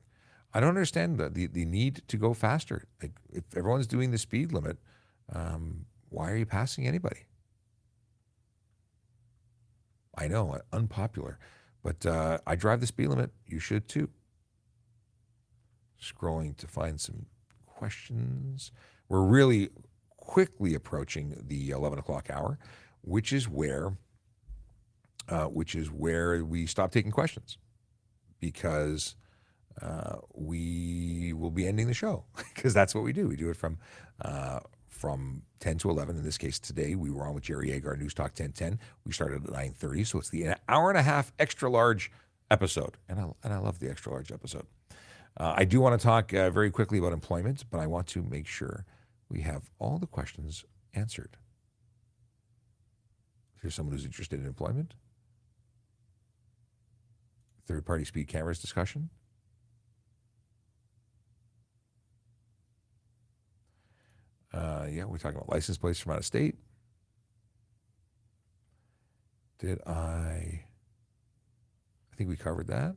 I don't understand the need to go faster. Like, if everyone's doing the speed limit, why are you passing anybody? I know, unpopular, but I drive the speed limit. You should too. Scrolling to find some questions. We're really quickly approaching the 11 o'clock hour, which is where we stop taking questions. Because we will be ending the show, because that's what we do. We do it from 10 to 11. In this case, today we were on with Jerry Agar, News Talk 1010. We started at 9:30, so it's the hour and a half extra large episode, and I love the extra large episode. I do want to talk very quickly about employment, but I want to make sure we have all the questions answered. Is there someone who's interested in employment? Third-party speed cameras discussion. Yeah, we're talking about license plates from out of state. I think we covered that.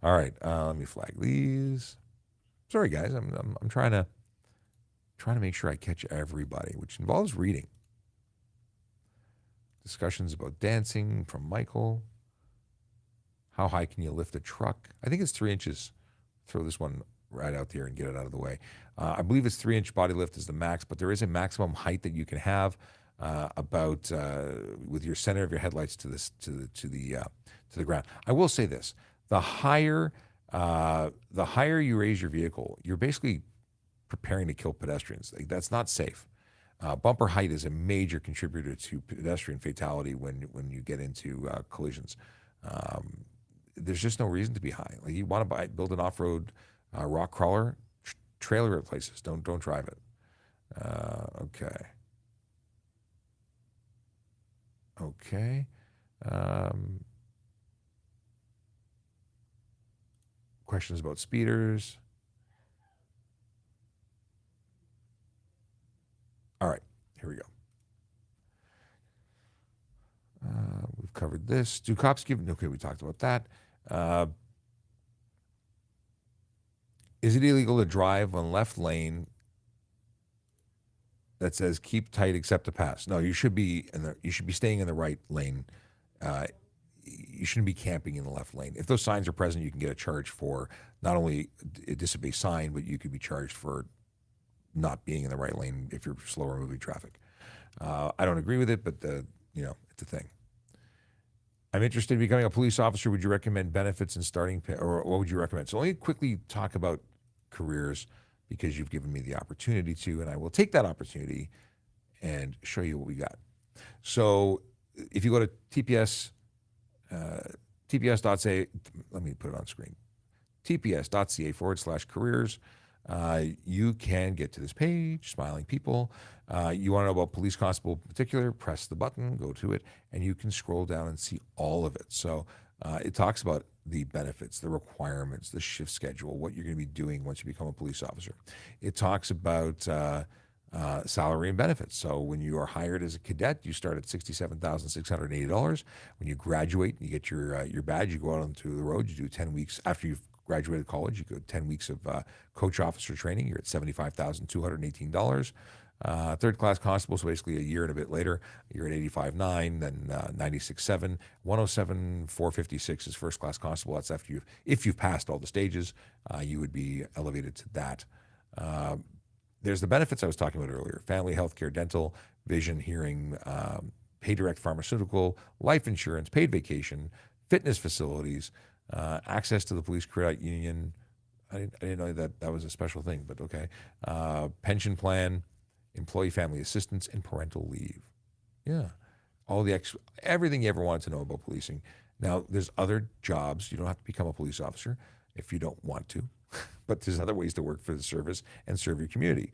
All right, let me flag these. Sorry, guys, I'm trying to make sure I catch everybody, which involves reading. Discussions about dancing from Michael. How high can you lift a truck? I think it's 3 inches. Throw this one right out there and get it out of the way. I believe it's 3-inch body lift is the max, but there is a maximum height that you can have with your center of your headlights to the ground. I will say this: the higher you raise your vehicle, you're basically preparing to kill pedestrians. Like, that's not safe. Bumper height is a major contributor to pedestrian fatality when you get into collisions. There's just no reason to be high. Like, you want to build an off-road rock crawler, trailer at places. Don't drive it. Okay. Okay. Questions about speeders. All right, here we go. We've covered this. Do cops give? Okay, we talked about that. Is it illegal to drive on left lane that says keep tight except to pass? No, you should be you should be staying in the right lane. You shouldn't be camping in the left lane. If those signs are present, you can get a charge for not only a disobey sign, but you could be charged for not being in the right lane if you're slower moving traffic. I don't agree with it, but it's a thing. I'm interested in becoming a police officer. Would you recommend benefits and starting pay, or what would you recommend? So let me quickly talk about careers because you've given me the opportunity to, and I will take that opportunity and show you what we got. So if you go to tps.ca, let me put it on screen, tps.ca/careers, you can get to this page, smiling people. You want to know about Police Constable in particular, press the button, go to it, and you can scroll down and see all of it. So it talks about the benefits, the requirements, the shift schedule, what you're going to be doing once you become a police officer. It talks about salary and benefits. So when you are hired as a cadet, you start at $67,680. When you graduate, you get your badge, you go out onto the road, you do 10 weeks after you've graduated college, you go 10 weeks of coach officer training, you're at $75,218. Third class constable, so basically a year and a bit later, you're at 85.9, then 96.7, 107,456 is first class constable. That's after if you've passed all the stages, you would be elevated to that. There's the benefits I was talking about earlier: family, healthcare, dental, vision, hearing, pay direct pharmaceutical, life insurance, paid vacation, fitness facilities, access to the police credit union. I didn't know that was a special thing, but okay. Pension plan, employee family assistance, and parental leave. Yeah. All everything you ever wanted to know about policing. Now, there's other jobs. You don't have to become a police officer if you don't want to, but there's other ways to work for the service and serve your community.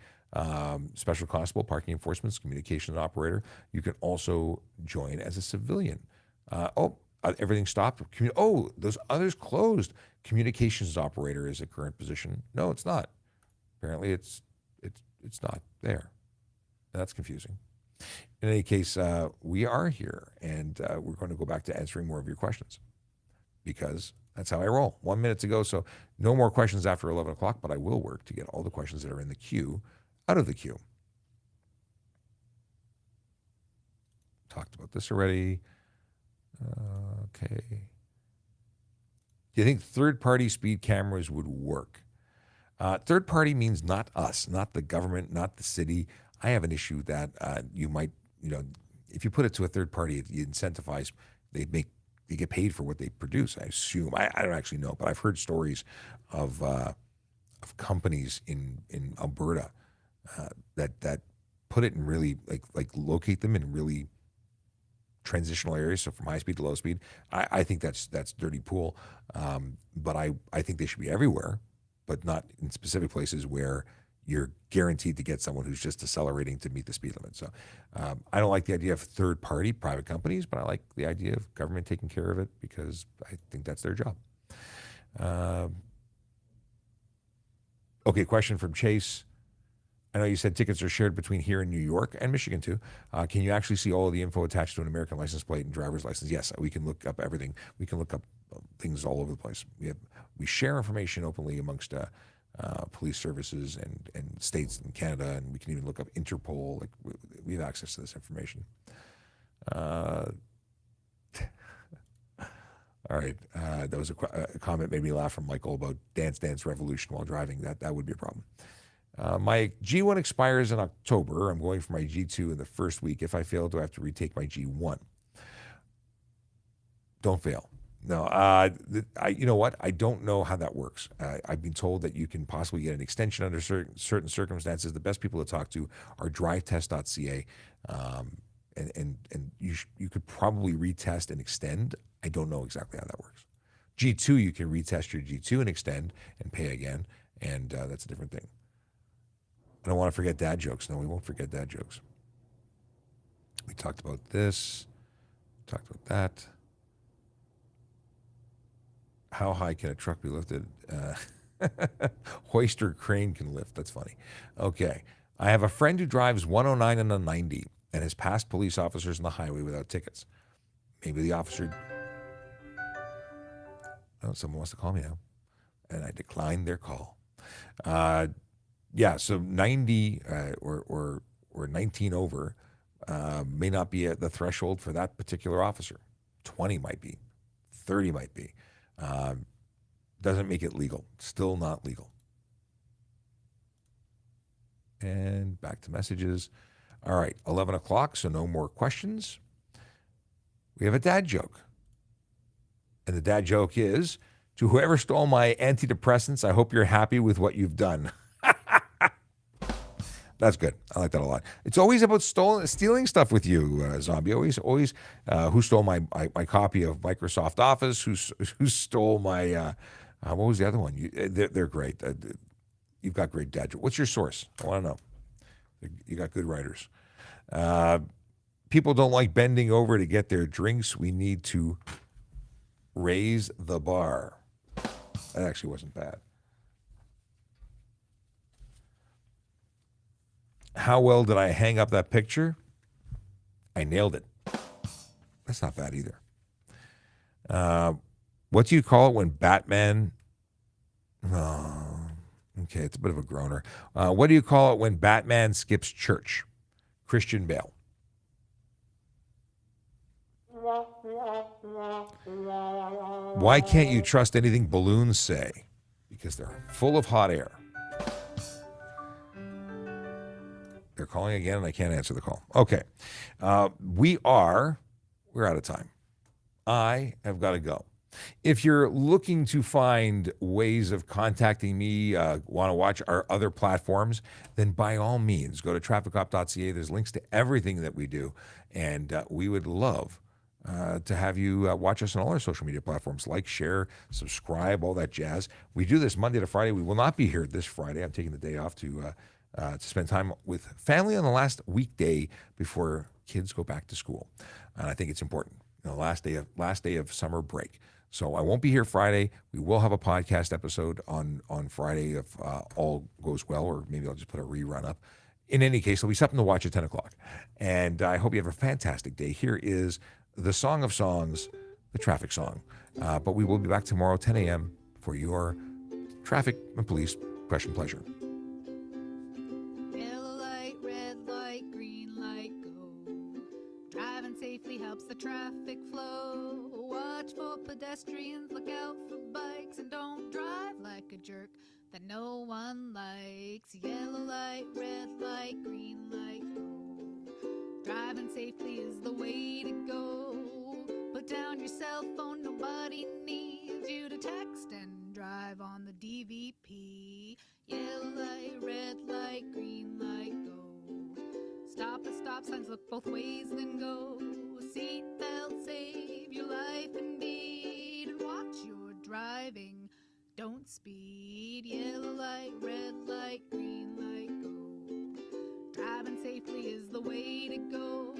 Special constable, parking enforcement, communications operator. You can also join as a civilian. Everything stopped. Those others closed. Communications operator is a current position. No, it's not. Apparently, it's not there. That's confusing. In any case, we are here, and we're going to go back to answering more of your questions because that's how I roll. 1 minute to go, so no more questions after 11 o'clock, but I will work to get all the questions that are in the queue out of the queue. Talked about this already. Okay. Do you think third-party speed cameras would work? Third-party means not us, not the government, not the city. I have an issue that you might, if you put it to a third party, you incentivize, they get paid for what they produce. I assume. I don't actually know, but I've heard stories of companies in Alberta that put it in really like locate them in really transitional areas, so from high speed to low speed. I think that's dirty pool, but I think they should be everywhere, but not in specific places where you're guaranteed to get someone who's just accelerating to meet the speed limit. So I don't like the idea of third-party private companies, but I like the idea of government taking care of it because I think that's their job. Okay, question from Chase. I know you said tickets are shared between here and New York and Michigan too. Can you actually see all of the info attached to an American license plate and driver's license? Yes, we can look up everything. We can look up things all over the place. We share information openly amongst police services and states in Canada, and we can even look up Interpol. Like we have access to this information. All right, that was a comment made me laugh from Michael about Dance Dance Revolution while driving. That would be a problem. My G1 expires in October. I'm going for my G2 in the first week. If I fail, do I have to retake my G1? Don't fail. No, you know what? I don't know how that works. I've been told that you can possibly get an extension under certain circumstances. The best people to talk to are drivetest.ca, and you could probably retest and extend. I don't know exactly how that works. G2, you can retest your G2 and extend and pay again, and that's a different thing. I don't want to forget dad jokes. No, we won't forget dad jokes. We talked about this. talked about that. How high can a truck be lifted? Hoister crane can lift. That's funny. Okay. I have a friend who drives 109 and a 90 and has passed police officers on the highway without tickets. Maybe the officer... Oh, someone wants to call me now. And I declined their call. Yeah, so 90 or 19 over may not be at the threshold for that particular officer. 20 might be. 30 might be. Doesn't make it legal. Still not legal. And back to messages. All right, 11 o'clock, so no more questions. We have a dad joke. And the dad joke is, to whoever stole my antidepressants, I hope you're happy with what you've done. That's good. I like that a lot. It's always about stealing stuff with you, Zombie. Always. Who stole my copy of Microsoft Office? Who stole my? What was the other one? They're great. You've got great dad jokes. What's your source? I want to know. You got good writers. People don't like bending over to get their drinks. We need to raise the bar. That actually wasn't bad. How well did I hang up that picture? I nailed it. That's not bad either. What do you call it when Batman... Oh, okay, it's a bit of a groaner. What do you call it when Batman skips church? Christian Bale. Why can't you trust anything balloons say? Because they're full of hot air. They're calling again, and I can't answer the call. Okay. We're out of time. I have got to go. If you're looking to find ways of contacting me, want to watch our other platforms, then by all means, go to trafficcop.ca. There's links to everything that we do, and we would love to have you watch us on all our social media platforms. Like, share, subscribe, all that jazz. We do this Monday to Friday. We will not be here this Friday. I'm taking the day off to spend time with family on the last weekday before kids go back to school. And I think it's important. Last day of summer break. So I won't be here Friday. We will have a podcast episode on Friday if all goes well, or maybe I'll just put a rerun up. In any case, there'll be something to watch at 10 o'clock. And I hope you have a fantastic day. Here is the Song of Songs, the traffic song. But we will be back tomorrow, 10 a.m. for your traffic and police question pleasure. Yellow light, red light, green light, go. Driving safely helps the traffic flow. Watch for pedestrians, look out for bikes, and don't drive like a jerk that no one likes. Yellow light, red light, green light, go. Driving safely is the way to go. Put down your cell phone, nobody needs you to text and drive on the DVP. Yellow light, red light, green light, go. Stop at stop signs, look both ways, then go. Seatbelt, save your life indeed, and watch your driving. Don't speed. Yellow light, red light, green light, go. Driving safely is the way to go.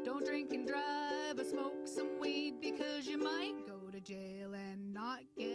Don't drink and drive or smoke some weed, because you might go to jail and not get